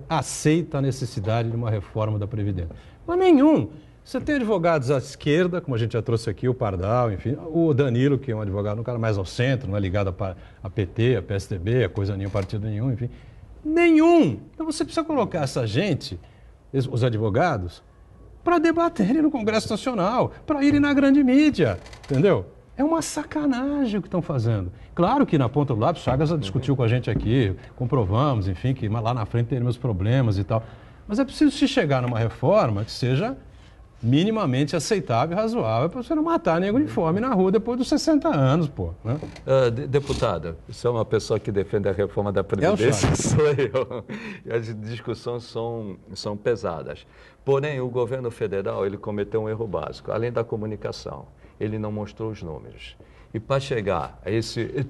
aceita a necessidade de uma reforma da Previdência. Mas nenhum. Você tem advogados à esquerda, como a gente já trouxe aqui, o Pardal, enfim, o Danilo, que é um advogado, um cara mais ao centro, não é ligado a PT, a PSDB, a coisa nenhum, partido nenhum, enfim. Nenhum! Então você precisa colocar essa gente, os advogados, para debaterem no Congresso Nacional, para irem na grande mídia, entendeu? É uma sacanagem o que estão fazendo. Claro que na ponta do lápis, Chagas discutiu com a gente aqui, comprovamos, enfim, que lá na frente teremos problemas e tal. Mas é preciso se chegar numa reforma que seja minimamente aceitável e razoável para você não matar negro de fome na rua depois dos 60 anos, pô. Né? Deputada, você é uma pessoa que defende a reforma da Previdência, sou eu. E as discussões são pesadas. Porém, o governo federal ele cometeu um erro básico, além da comunicação. Ele não mostrou os números. E para chegar a esse...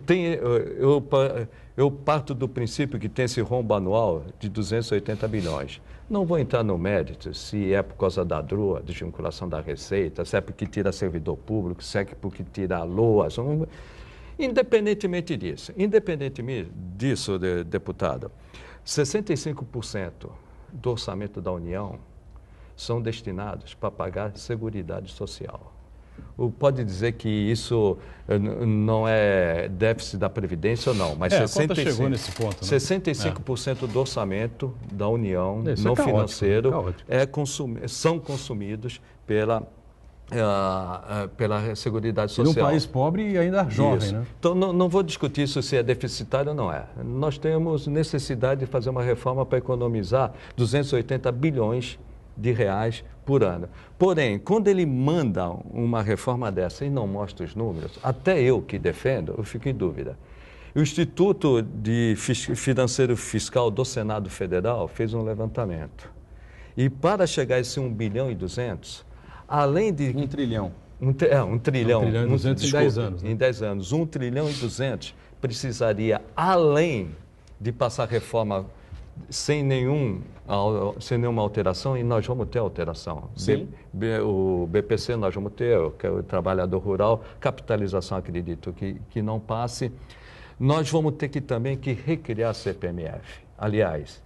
Eu parto do princípio que tem esse rombo anual de 280 bilhões. Não vou entrar no mérito se é por causa da DRUA, desvinculação da Receita, se é porque tira servidor público, se é porque tira LOAS. Independentemente disso, deputado, 65% do orçamento da União são destinados para pagar Seguridade Social. Pode dizer que isso não é déficit da Previdência ou não, mas 65% do orçamento da União, não financeiro, são consumidos pela Seguridade Social. E um país pobre e ainda jovem, né? Então, não vou discutir isso se é deficitário ou não é. Nós temos necessidade de fazer uma reforma para economizar 280 bilhões de reais por ano. Porém, quando ele manda uma reforma dessa e não mostra os números, até eu que defendo, eu fico em dúvida. O Instituto Financeiro Fiscal do Senado Federal fez um levantamento. E para chegar a esse 1 bilhão e 200, além de... 1 trilhão. 1 trilhão. 1 trilhão e 200 em 10 anos. Né? Em 10 anos. 1 trilhão e 200 precisaria, além de passar reforma sem nenhuma alteração, e nós vamos ter alteração. Sim. O BPC nós vamos ter, que é o trabalhador rural, capitalização acredito que não passe. Nós vamos ter também que recriar a CPMF. Aliás,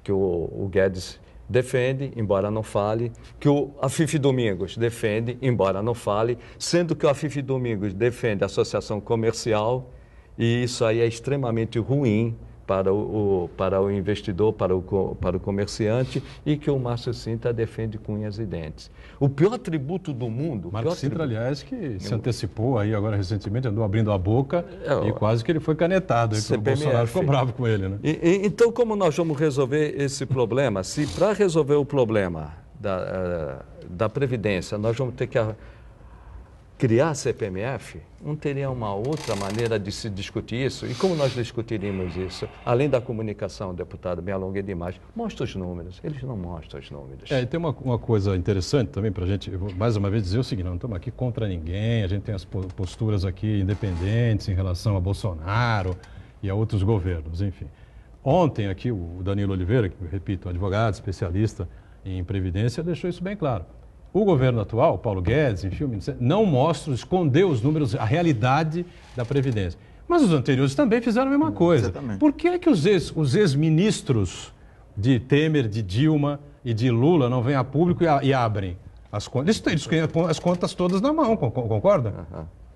que o Guedes defende, embora não fale, que o Afife Domingos defende, embora não fale, sendo que o Afife Domingos defende a associação comercial, e isso aí é extremamente ruim para o investidor, para o comerciante, e que o Márcio Sintra defende com unhas e dentes. O pior tributo do mundo... Márcio Sintra, aliás, que se antecipou aí agora recentemente, andou abrindo a boca e quase que ele foi canetado. O Bolsonaro ficou bravo com ele, né? Então, como nós vamos resolver esse problema? Se para resolver o problema da Previdência nós vamos ter que criar a CPMF, não teria uma outra maneira de se discutir isso? E como nós discutiríamos isso? Além da comunicação, deputado, me alonguei demais, mostra os números. Eles não mostram os números. E tem uma coisa interessante também para a gente, mais uma vez, dizer o seguinte: não estamos aqui contra ninguém, a gente tem as posturas aqui independentes em relação a Bolsonaro e a outros governos, enfim. Ontem aqui o Danilo Oliveira, que, repito, advogado, especialista em Previdência, deixou isso bem claro. O governo atual, Paulo Guedes, enfim, o Ministério, não mostra, escondeu os números, a realidade da Previdência. Mas os anteriores também fizeram a mesma coisa. Exatamente. Por que é que os ex-ministros de Temer, de Dilma e de Lula não vêm a público e abrem as contas? Eles têm as contas todas na mão, concorda?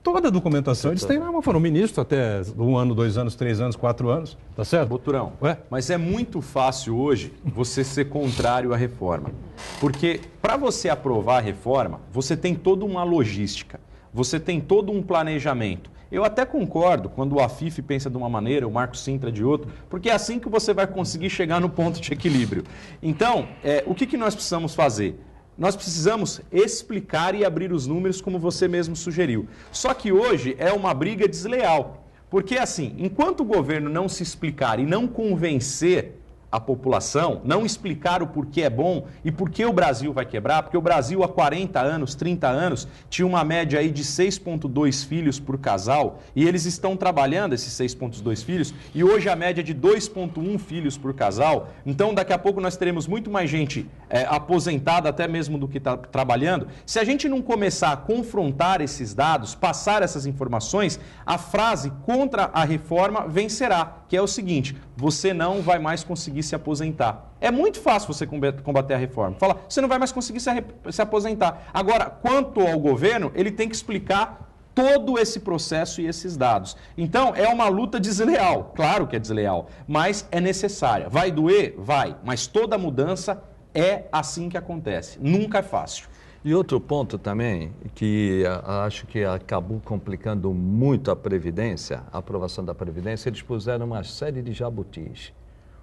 Toda a documentação eles têm na mão. Foram ministros até 1 ano, 2 anos, 3 anos, 4 anos, tá certo? Boturão, mas é muito fácil hoje você ser contrário à reforma. Porque para você aprovar a reforma, você tem toda uma logística, você tem todo um planejamento. Eu até concordo quando o Afif pensa de uma maneira, o Marco Sintra de outra, porque é assim que você vai conseguir chegar no ponto de equilíbrio. Então, o que nós precisamos fazer? Nós precisamos explicar e abrir os números como você mesmo sugeriu. Só que hoje é uma briga desleal, porque assim, enquanto o governo não se explicar e não convencer a população, não explicar o porquê é bom e por que o Brasil vai quebrar, porque o Brasil há 40 anos, 30 anos, tinha uma média aí de 6,2 filhos por casal e eles estão trabalhando esses 6,2 filhos e hoje a média é de 2,1 filhos por casal. Então daqui a pouco nós teremos muito mais gente aposentada até mesmo do que está trabalhando. Se a gente não começar a confrontar esses dados, passar essas informações, a frase contra a reforma vencerá, que é o seguinte: você não vai mais conseguir se aposentar. É muito fácil você combater a reforma. Fala, você não vai mais conseguir se aposentar. Agora, quanto ao governo, ele tem que explicar todo esse processo e esses dados. Então, é uma luta desleal. Claro que é desleal, mas é necessária. Vai doer? Vai. Mas toda mudança é assim que acontece. Nunca é fácil. E outro ponto também, que acho que acabou complicando muito a Previdência, a aprovação da Previdência, eles puseram uma série de jabutis.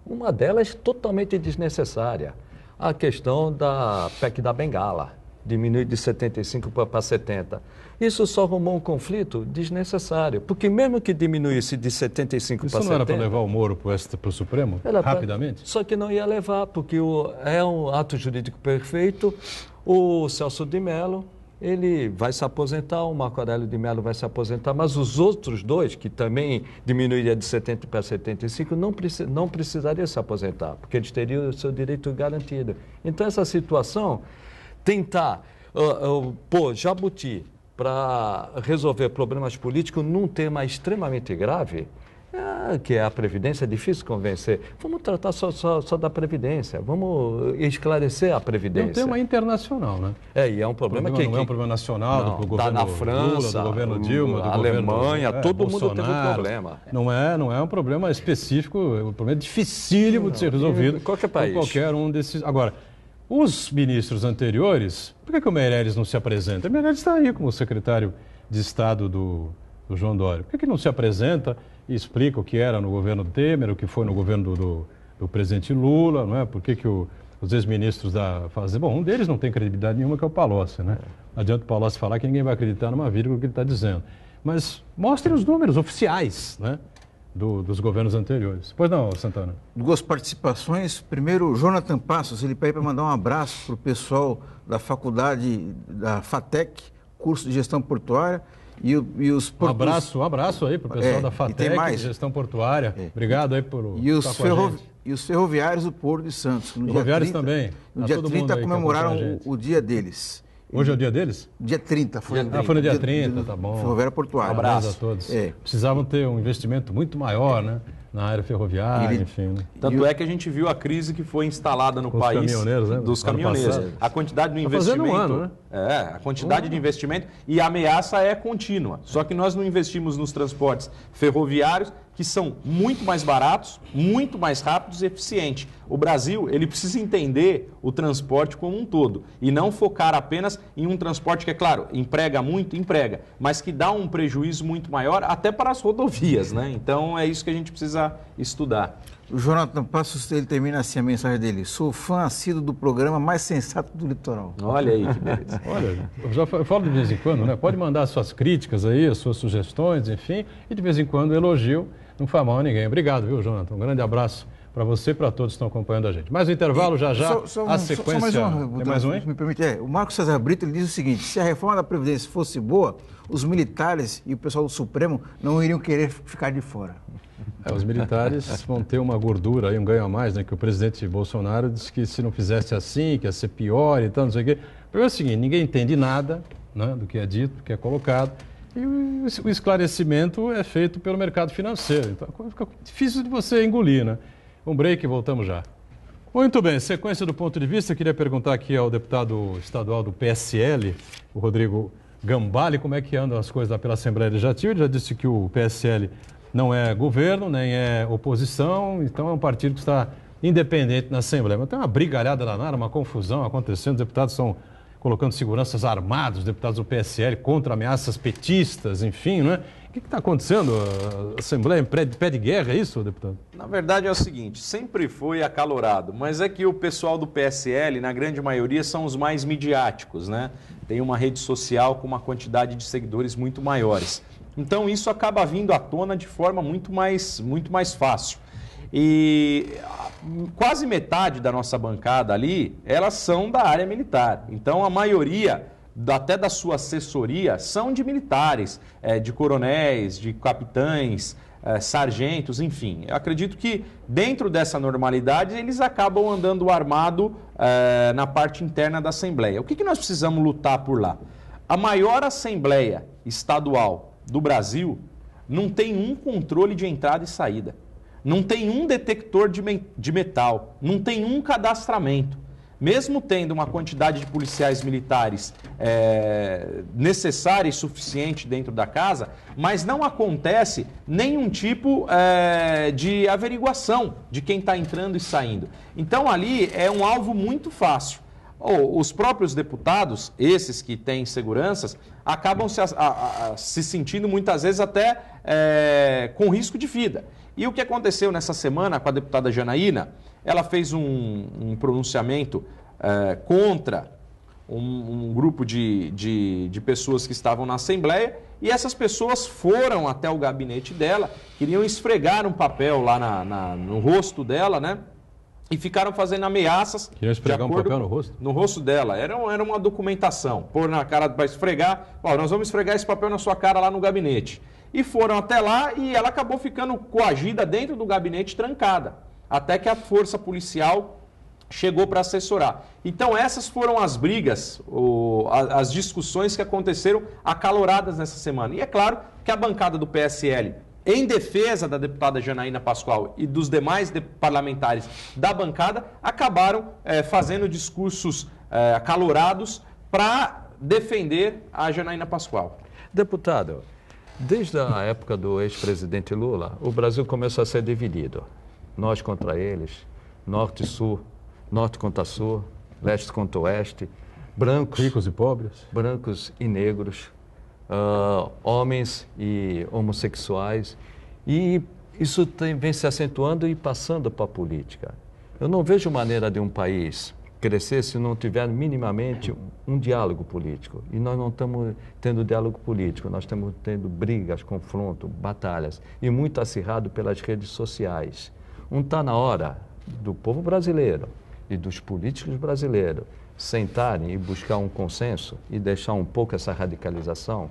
Uma delas totalmente desnecessária, a questão da PEC da Bengala, diminuir de 75 para 70. Isso só arrumou um conflito desnecessário, porque mesmo que diminuísse de 75 para 70... Isso não era para levar o Moro para o Supremo, rapidamente? Só que não ia levar, porque é um ato jurídico perfeito. O Celso de Mello, ele vai se aposentar, o Marco Aurélio de Mello vai se aposentar, mas os outros dois, que também diminuiria de 70 para 75, não precisariam se aposentar, porque eles teriam o seu direito garantido. Então, essa situação, tentar pôr jabuti para resolver problemas políticos num tema extremamente grave, que é a Previdência, é difícil convencer. Vamos tratar só da Previdência, vamos esclarecer a Previdência. É um tema internacional, né? E é um problema que... Não é um problema nacional, do governo na França, Lula, do governo Dilma, do Alemanha, governo, todo mundo Bolsonaro. teve problema. Não é um problema específico, é um problema dificílimo de ser resolvido qualquer país. por qualquer um desses... Agora, os ministros anteriores, por que o Meirelles não se apresenta? O Meirelles está aí como secretário de Estado do João Dória. Por que não se apresenta e explica o que era no governo Temer, o que foi no governo do presidente Lula, não é? Por que os ex-ministros da Fazenda... Bom, um deles não tem credibilidade nenhuma, que é o Palocci, né? Não adianta o Palocci falar que ninguém vai acreditar numa vírgula que ele está dizendo. Mas mostrem os números oficiais, né? Dos governos anteriores. Pois não, Santana? Duas participações. Primeiro, Jonathan Passos, ele pede para mandar um abraço para o pessoal da faculdade da FATEC, curso de gestão portuária. E os um abraço aí para o pessoal da FATEC, de gestão portuária. Obrigado aí por e os ferroviários do Porto de Santos. Os ferroviários também. No dia 30 comemoraram o dia deles. Hoje é o dia deles? Dia 30. Foi no dia 30, tá bom. Ferroviária Portuária. Um abraço a todos. Precisavam ter um investimento muito maior, né? Na área ferroviária, enfim. Né? Tanto é que a gente viu a crise que foi instalada no país caminhoneiros, né? Dos caminhoneiros. A quantidade do investimento. Um ano, né? A quantidade de investimento e a ameaça é contínua. Só que nós não investimos nos transportes ferroviários, que são muito mais baratos, muito mais rápidos e eficientes. O Brasil, ele precisa entender o transporte como um todo e não focar apenas em um transporte que, é claro, emprega muito, mas que dá um prejuízo muito maior até para as rodovias, né? Então, é isso que a gente precisa estudar. O Jonathan Passos, ele termina assim a mensagem dele: sou fã assíduo do programa mais sensato do litoral. Olha aí que beleza. Olha, eu já falo de vez em quando, né? Pode mandar suas críticas aí, as suas sugestões, enfim, e de vez em quando elogio, não faz mal a ninguém. Obrigado, viu, Jonathan? Um grande abraço para você e para todos que estão acompanhando a gente. Mais um intervalo, já, a sequência... Tem mais um, hein? Me permite. O Marco César Brito, ele diz o seguinte: se a reforma da Previdência fosse boa, os militares e o pessoal do Supremo não iriam querer ficar de fora. Os militares vão ter uma gordura aí, um ganho a mais, né? Que o presidente Bolsonaro disse que se não fizesse assim, que ia ser pior e tal, não sei o quê. O problema é o seguinte: ninguém entende nada, né, do que é dito, do que é colocado, e o esclarecimento é feito pelo mercado financeiro. Então fica difícil de você engolir, né? Um break e voltamos já. Muito bem, sequência do ponto de vista, eu queria perguntar aqui ao deputado estadual do PSL, o Rodrigo Gambale, como é que andam as coisas lá pela Assembleia Legislativa. Ele já disse que o PSL não é governo, nem é oposição, então é um partido que está independente na Assembleia. Mas tem uma brigalhada danada, uma confusão acontecendo, os deputados estão colocando seguranças armados, os deputados do PSL contra ameaças petistas, enfim, né? O que está acontecendo? A Assembleia em pé de guerra, é isso, deputado? Na verdade é o seguinte, sempre foi acalorado, mas é que o pessoal do PSL, na grande maioria, são os mais midiáticos, né? Tem uma rede social com uma quantidade de seguidores muito maiores. Então isso acaba vindo à tona de forma muito mais fácil. E quase metade da nossa bancada ali, elas são da área militar. Então a maioria, até da sua assessoria, são de militares, de coronéis, de capitães, sargentos, enfim. Eu acredito que dentro dessa normalidade eles acabam andando armado na parte interna da Assembleia. O que nós precisamos lutar por lá? A maior Assembleia estadual do Brasil não tem um controle de entrada e saída. Não tem um detector de metal, não tem um cadastramento. Mesmo tendo uma quantidade de policiais militares necessária e suficiente dentro da casa, mas não acontece nenhum tipo de averiguação de quem está entrando e saindo. Então ali é um alvo muito fácil. Os próprios deputados, esses que têm seguranças, acabam se sentindo muitas vezes até com risco de vida. E o que aconteceu nessa semana com a deputada Janaína, ela fez um pronunciamento contra um grupo de pessoas que estavam na Assembleia, e essas pessoas foram até o gabinete dela, queriam esfregar um papel lá no rosto dela, né? E ficaram fazendo ameaças. Queriam esfregar um papel no rosto? No rosto dela. Era uma documentação. Pôr na cara para esfregar. Nós vamos esfregar esse papel na sua cara lá no gabinete. E foram até lá e ela acabou ficando coagida dentro do gabinete, trancada. Até que a força policial chegou para assessorar. Então essas foram as brigas, as discussões que aconteceram acaloradas nessa semana. E é claro que a bancada do PSL, em defesa da deputada Janaína Pascoal e dos demais parlamentares da bancada, acabaram fazendo discursos acalorados para defender a Janaína Pascoal. Deputado, desde a época do ex-presidente Lula, o Brasil começou a ser dividido. Nós contra eles, norte e sul, norte contra sul, leste contra oeste, brancos, ricos e pobres, brancos e negros, homens e homossexuais, e isso vem se acentuando e passando para a política. Eu não vejo maneira de um país crescer se não tiver minimamente um diálogo político. E nós não estamos tendo diálogo político, nós estamos tendo brigas, confronto, batalhas, e muito acirrado pelas redes sociais. Não está na hora do povo brasileiro e dos políticos brasileiros sentarem e buscar um consenso e deixar um pouco essa radicalização?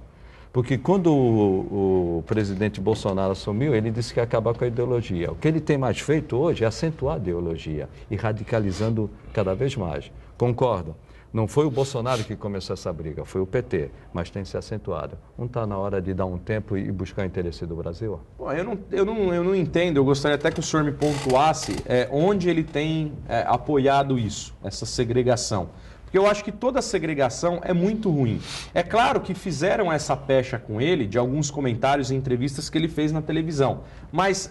Porque quando o presidente Bolsonaro assumiu, ele disse que ia acabar com a ideologia. O que ele tem mais feito hoje é acentuar a ideologia e radicalizando cada vez mais. Concordo. Não foi o Bolsonaro que começou essa briga, foi o PT, mas tem se acentuado. Não está na hora de dar um tempo e buscar o interesse do Brasil? Bom, eu não entendo, eu gostaria até que o senhor me pontuasse onde ele tem apoiado isso, essa segregação. Porque eu acho que toda segregação é muito ruim. É claro que fizeram essa pecha com ele, de alguns comentários e entrevistas que ele fez na televisão. Mas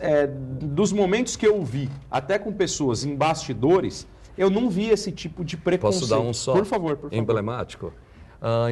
dos momentos que eu vi, até com pessoas em bastidores, eu não vi esse tipo de preconceito. Posso dar um só? Por favor. Emblemático?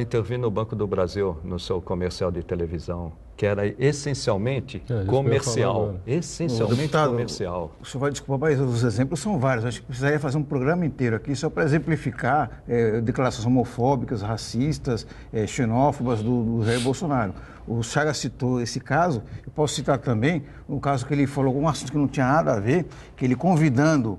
Intervir no Banco do Brasil, no seu comercial de televisão, que era essencialmente comercial. Essencialmente deputado, comercial. O senhor vai desculpar, mas os exemplos são vários. Acho que precisaria fazer um programa inteiro aqui só para exemplificar declarações homofóbicas, racistas, xenófobas do Jair Bolsonaro. O Chagas citou esse caso, eu posso citar também um caso que ele falou um assunto que não tinha nada a ver, que ele convidando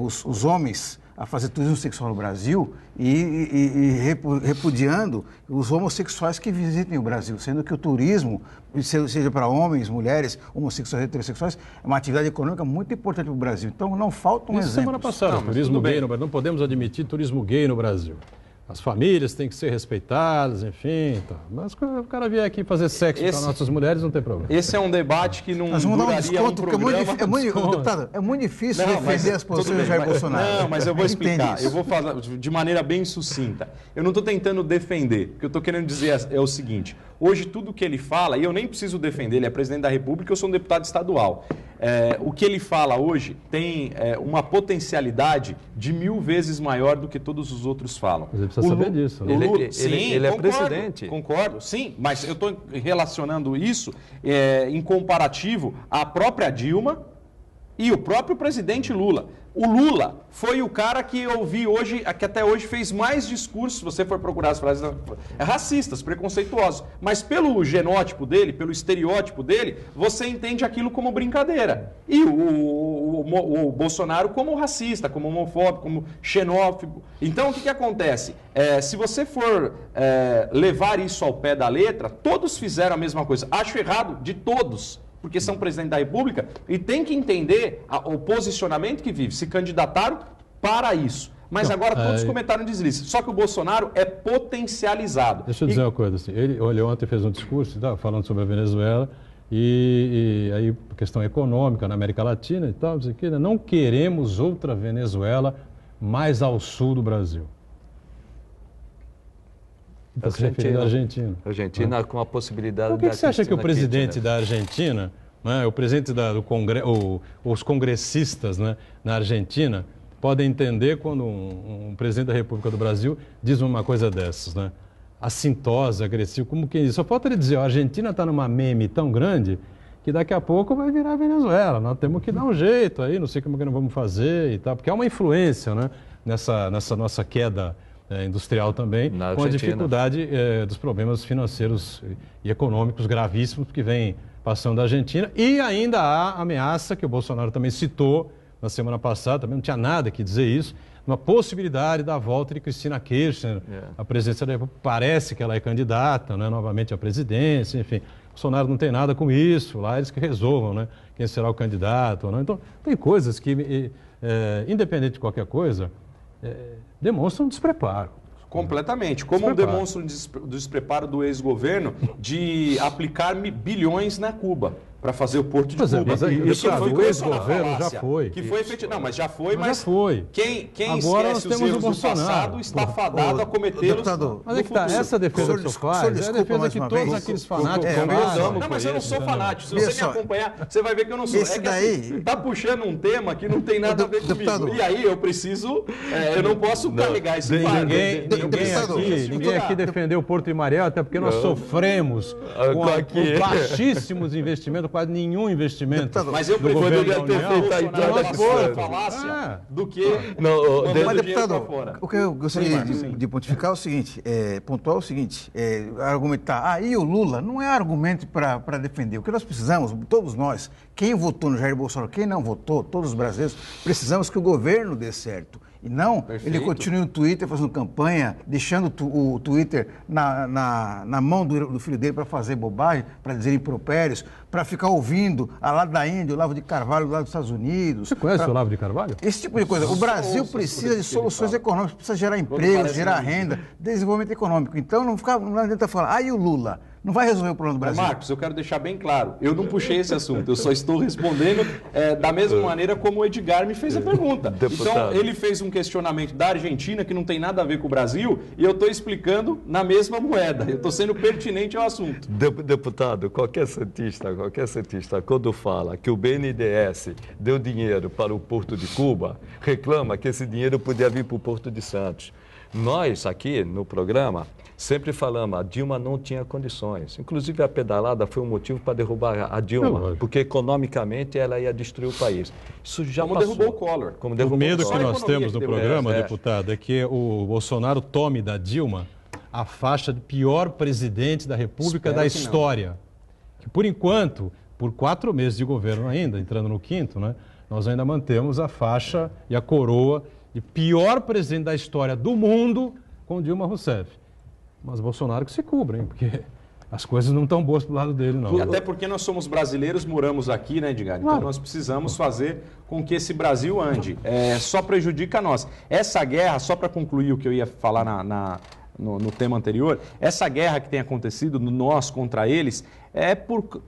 os homens a fazer turismo sexual no Brasil e repudiando os homossexuais que visitem o Brasil, sendo que o turismo, seja para homens, mulheres, homossexuais, heterossexuais, é uma atividade econômica muito importante para o Brasil. Então não faltam exemplos. Semana passada, turismo gay no Brasil, não podemos admitir turismo gay no Brasil. As famílias têm que ser respeitadas, enfim. Tá. Mas o cara vier aqui fazer sexo com as nossas mulheres, não tem problema. Esse é um debate que não duraria um programa. Deputado, é muito difícil defender as posições do Jair Bolsonaro. Não, mas eu vou explicar. Eu vou falar de maneira bem sucinta. Eu não estou tentando defender. O que eu estou querendo dizer é o seguinte. Hoje, tudo que ele fala, e eu nem preciso defender, ele é presidente da República, eu sou um deputado estadual. o que ele fala hoje tem uma potencialidade de 1000 vezes maior do que todos os outros falam. Mas ele precisa saber disso. Né? Ele é presidente. Concordo, sim, mas eu estou relacionando isso em comparativo à própria Dilma e o próprio presidente Lula. O Lula foi o cara que eu vi hoje, que até hoje fez mais discursos, se você for procurar as frases, racistas, preconceituosos. Mas pelo genótipo dele, pelo estereótipo dele, você entende aquilo como brincadeira. E o Bolsonaro como racista, como homofóbico, como xenófobo. Então, o que acontece? Se você for levar isso ao pé da letra, todos fizeram a mesma coisa. Acho errado de todos, porque são presidente da República e tem que entender o posicionamento que vive. Se candidataram para isso. Mas agora todos comentaram deslize. Só que o Bolsonaro é potencializado. Deixa eu dizer uma coisa. Assim, ele ontem fez um discurso falando sobre a Venezuela e aí questão econômica na América Latina e tal, não sei o quê, né? Não queremos outra Venezuela mais ao sul do Brasil. Está se referindo à Argentina. Argentina com a possibilidade de... Por que você acha que o presidente da Argentina, né, o presidente do Congresso, os congressistas, né, na Argentina, podem entender quando um presidente da República do Brasil diz uma coisa dessas, né? Assintosa, agressivo, como quem diz. Só falta ele dizer, a Argentina está numa meme tão grande que daqui a pouco vai virar Venezuela. Nós temos que dar um jeito aí, não sei como que nós vamos fazer e tal, porque há uma influência, né, nessa nossa queda industrial também, com a dificuldade dos problemas financeiros e econômicos gravíssimos que vem passando da Argentina. E ainda há a ameaça, que o Bolsonaro também citou na semana passada, também não tinha nada que dizer isso, uma possibilidade da volta de Cristina Kirchner à presidência da República. Parece que ela é candidata, né, novamente à presidência, enfim. Bolsonaro não tem nada com isso, lá eles que resolvam, né, quem será o candidato ou não. Então, tem coisas que, independente de qualquer coisa, demonstram despreparo. Completamente. Como demonstra o despreparo do ex-governo de aplicar bilhões na Cuba para fazer o Porto de Cuba. Mas isso o ex-governo já foi. Que foi efetivo. Não, mas já foi, mas já foi. Quem agora esquece os erros do passado está fadado a cometê-los no mas é que tá, essa defesa que o senhor faz é a defesa que todos aqueles fanáticos fazem. Não, mas eu não sou fanático. Se você me acompanhar, você vai ver que eu não sou. Esse daí... Está puxando um tema que não tem nada a ver comigo. E aí eu preciso... eu não posso carregar esse fardo. Ninguém aqui defendeu o Porto de Mariel, até porque nós sofremos com baixíssimos investimentos, quase nenhum investimento. Mas eu prefiro ter feito a entrada de falácia do que mas, deputado, o que eu gostaria de pontificar é o seguinte, pontuar o seguinte, argumentar, e o Lula não é argumento para defender. O que nós precisamos, todos nós, quem votou no Jair Bolsonaro, quem não votou, todos os brasileiros, precisamos que o governo dê certo. E não, ele continua no Twitter fazendo campanha, deixando o Twitter na mão do filho dele para fazer bobagem, para dizer impropérios, para ficar ouvindo a lado da Índia, o Olavo de Carvalho, lá dos Estados Unidos. Você conhece o Olavo de Carvalho? Esse tipo de coisa. O Brasil precisa de soluções econômicas, precisa gerar emprego, gerar renda, desenvolvimento econômico. Então não adianta falar, e o Lula? Não vai resolver o problema do Brasil. Marcos, eu quero deixar bem claro, eu não puxei esse assunto, eu só estou respondendo da mesma maneira como o Edgar me fez a pergunta. Então, ele fez um questionamento da Argentina que não tem nada a ver com o Brasil e eu estou explicando na mesma moeda. Eu estou sendo pertinente ao assunto. Deputado, qualquer cientista, quando fala que o BNDES deu dinheiro para o Porto de Cuba, reclama que esse dinheiro podia vir para o Porto de Santos. Nós, aqui no programa, sempre falamos, a Dilma não tinha condições. Inclusive, a pedalada foi um motivo para derrubar a Dilma, porque economicamente ela ia destruir o país. Isso já como passou. Derrubou o Collor. O medo que nós temos no programa, deputado, é que o Bolsonaro tome da Dilma a faixa de pior presidente da República da história. Que, por enquanto, por 4 meses de governo ainda, entrando no 5º, né, nós ainda mantemos a faixa e a coroa de pior presidente da história do mundo com Dilma Rousseff. Mas Bolsonaro que se cubra, hein? Porque as coisas não estão boas pro lado dele, não. Até porque nós somos brasileiros, moramos aqui, né, Edgar? Então nós precisamos fazer com que esse Brasil ande. Só prejudica nós. Essa guerra, só para concluir o que eu ia falar no tema anterior, essa guerra que tem acontecido, nós contra eles,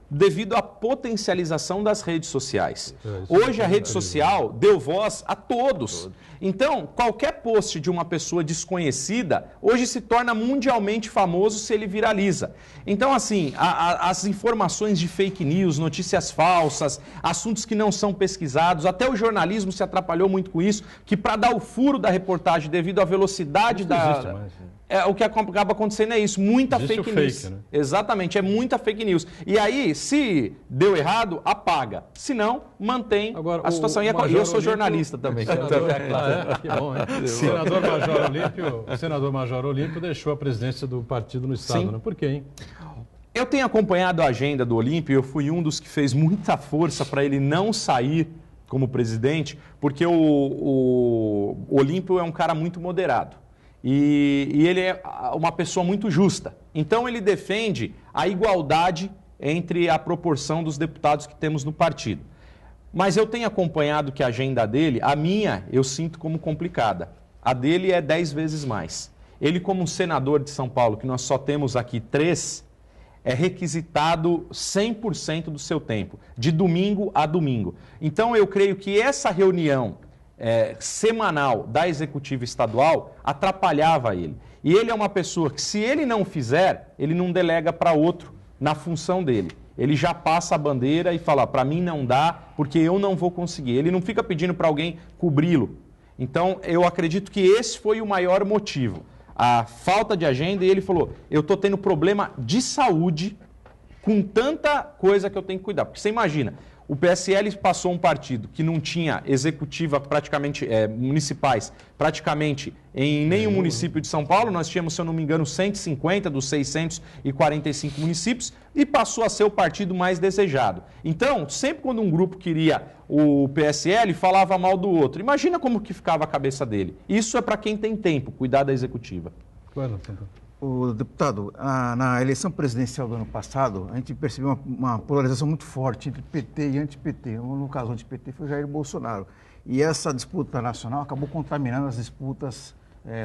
devido à potencialização das redes sociais. Hoje a rede social deu voz a todos. Então, qualquer post de uma pessoa desconhecida, hoje se torna mundialmente famoso se ele viraliza. Então, assim, as informações de fake news, notícias falsas, assuntos que não são pesquisados, até o jornalismo se atrapalhou muito com isso, que para dar o furo da reportagem devido à velocidade o que acaba acontecendo é isso, muita fake news. Né? Exatamente, é muita fake news. E aí, se deu errado, apaga. Se não, mantém a situação. E eu sou jornalista também. Que bom, hein? O senador Major Olímpio deixou a presidência do partido no Estado, né? Por quê, hein? Eu tenho acompanhado a agenda do Olímpio, eu fui um dos que fez muita força para ele não sair como presidente, porque o Olímpio é um cara muito moderado. E ele é uma pessoa muito justa. Então ele defende a igualdade entre a proporção dos deputados que temos no partido. Mas eu tenho acompanhado que a agenda dele, a minha, eu sinto como complicada. A dele é 10 vezes mais. Ele, como um senador de São Paulo, que nós só temos aqui 3, é requisitado 100% do seu tempo, de domingo a domingo. Então eu creio que essa reunião semanal da executiva estadual atrapalhava ele. E ele é uma pessoa que, se ele não fizer, ele não delega para outro na função dele. Ele já passa a bandeira e fala, para mim não dá, porque eu não vou conseguir. Ele não fica pedindo para alguém cobri-lo. Então, eu acredito que esse foi o maior motivo. A falta de agenda, e ele falou, eu estou tendo problema de saúde com tanta coisa que eu tenho que cuidar. Porque você imagina, o PSL passou um partido que não tinha executiva praticamente municipais, praticamente em nenhum município de São Paulo. Nós tínhamos, se eu não me engano, 150 dos 645 municípios e passou a ser o partido mais desejado. Então, sempre quando um grupo queria o PSL, falava mal do outro. Imagina como que ficava a cabeça dele. Isso é para quem tem tempo, cuidar da executiva. Claro, O deputado, na eleição presidencial do ano passado, a gente percebeu uma polarização muito forte entre PT e anti-PT. No caso, o anti-PT foi Jair Bolsonaro. E essa disputa nacional acabou contaminando as disputas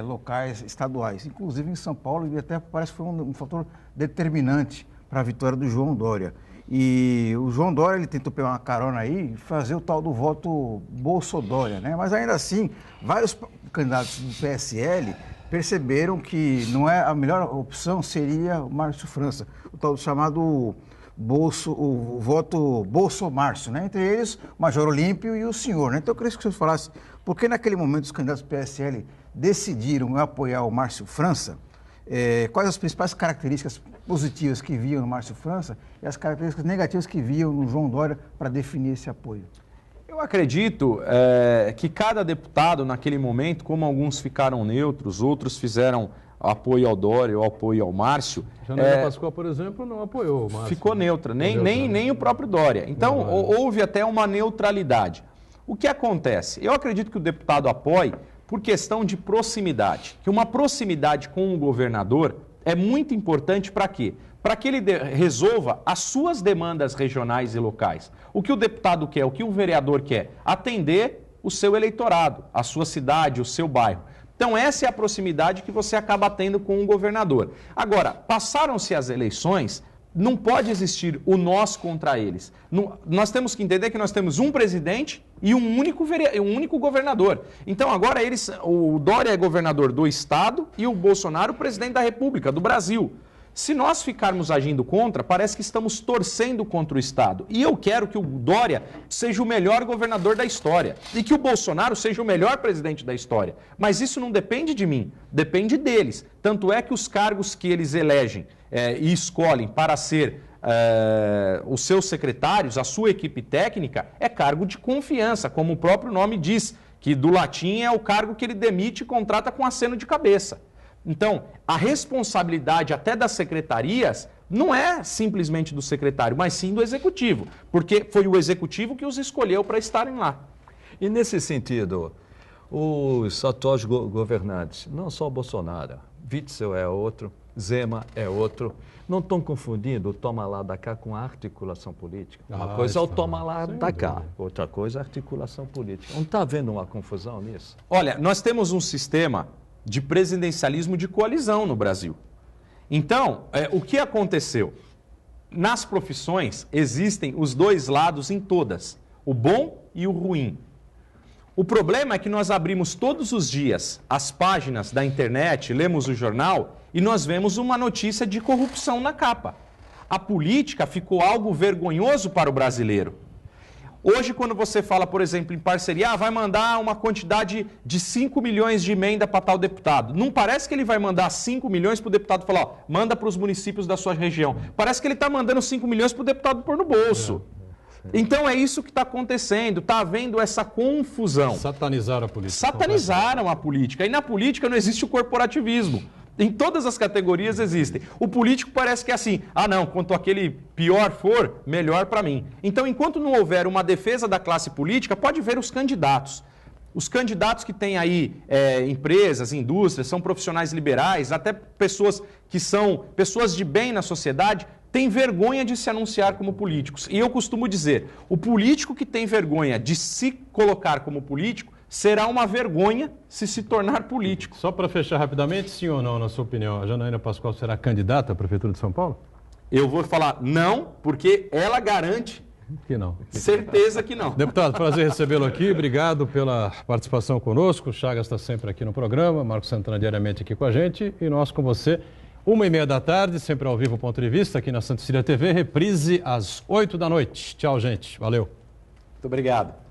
locais, estaduais. Inclusive em São Paulo, e até parece que foi um fator determinante para a vitória do João Dória. E o João Dória, ele tentou pegar uma carona aí e fazer o tal do voto Bolsodória, né? Mas ainda assim, vários candidatos do PSL perceberam que não é a melhor opção seria o Márcio França, o tal chamado o voto Bolsomárcio, né? Entre eles, o Major Olímpio e o senhor, né? Então eu queria que o senhor falasse, por que naquele momento os candidatos do PSL decidiram apoiar o Márcio França? Quais as principais características positivas que viam no Márcio França e as características negativas que viam no João Dória para definir esse apoio? Eu acredito que cada deputado, naquele momento, como alguns ficaram neutros, outros fizeram apoio ao Dória ou apoio ao Márcio. Janaína Pascoal, por exemplo, não apoiou o Márcio. Ficou neutra, nem o próprio Dória. Então, houve até uma neutralidade. O que acontece? Eu acredito que o deputado apoie por questão de proximidade. Que uma proximidade com o governador é muito importante para quê? Para que ele resolva as suas demandas regionais e locais. O que o deputado quer, o que o vereador quer? Atender o seu eleitorado, a sua cidade, o seu bairro. Então essa é a proximidade que você acaba tendo com o governador. Agora, passaram-se as eleições, não pode existir o nós contra eles. Nós temos que entender que nós temos um presidente e um único governador. Então agora o Dória é governador do estado e o Bolsonaro presidente da República, do Brasil. Se nós ficarmos agindo contra, parece que estamos torcendo contra o Estado. E eu quero que o Dória seja o melhor governador da história e que o Bolsonaro seja o melhor presidente da história. Mas isso não depende de mim, depende deles. Tanto é que os cargos que eles elegem e escolhem para ser os seus secretários, a sua equipe técnica, é cargo de confiança, como o próprio nome diz, que do latim é o cargo que ele demite e contrata com aceno de cabeça. Então, a responsabilidade até das secretarias não é simplesmente do secretário, mas sim do executivo, porque foi o executivo que os escolheu para estarem lá. E nesse sentido, os atuais governantes, não só Bolsonaro, Witzel é outro, Zema é outro, não estão confundindo o toma lá da cá com a articulação política? Uma coisa é o toma lá da cá, outra coisa é a articulação política. Não está havendo uma confusão nisso? Olha, nós temos um sistema de presidencialismo de coalizão no Brasil. Então, o que aconteceu? nas profissões existem os dois lados em todas, o bom e o ruim. O problema é que nós abrimos todos os dias as páginas da internet, lemos o jornal e nós vemos uma notícia de corrupção na capa. A política ficou algo vergonhoso para o brasileiro. Hoje, quando você fala, por exemplo, em parceria, vai mandar uma quantidade de 5 milhões de emenda para tal deputado. Não parece que ele vai mandar 5 milhões para o deputado falar, ó, manda para os municípios da sua região. Parece que ele está mandando 5 milhões para o deputado pôr no bolso. Então é isso que está acontecendo, está havendo essa confusão. Satanizaram a política. Satanizaram a política. E na política não existe o corporativismo. Em todas as categorias existem. O político parece que é assim, não, quanto aquele pior for, melhor para mim. Então, enquanto não houver uma defesa da classe política, pode ver os candidatos. Os candidatos que têm aí empresas, indústrias, são profissionais liberais, até pessoas que são pessoas de bem na sociedade, têm vergonha de se anunciar como políticos. E eu costumo dizer, o político que tem vergonha de se colocar como político, será uma vergonha se tornar político. Só para fechar rapidamente, sim ou não, na sua opinião, a Janaína Pascoal será candidata à Prefeitura de São Paulo? Eu vou falar não, porque ela garante que não. Certeza que não. Deputado, prazer recebê-lo aqui, obrigado pela participação conosco. O Chagas está sempre aqui no programa, Marcos Santana diariamente aqui com a gente e nós com você. 1h30 da tarde, sempre ao vivo, ponto de vista, aqui na Santa Cecília TV, reprise às 8 da noite. Tchau, gente. Valeu. Muito obrigado.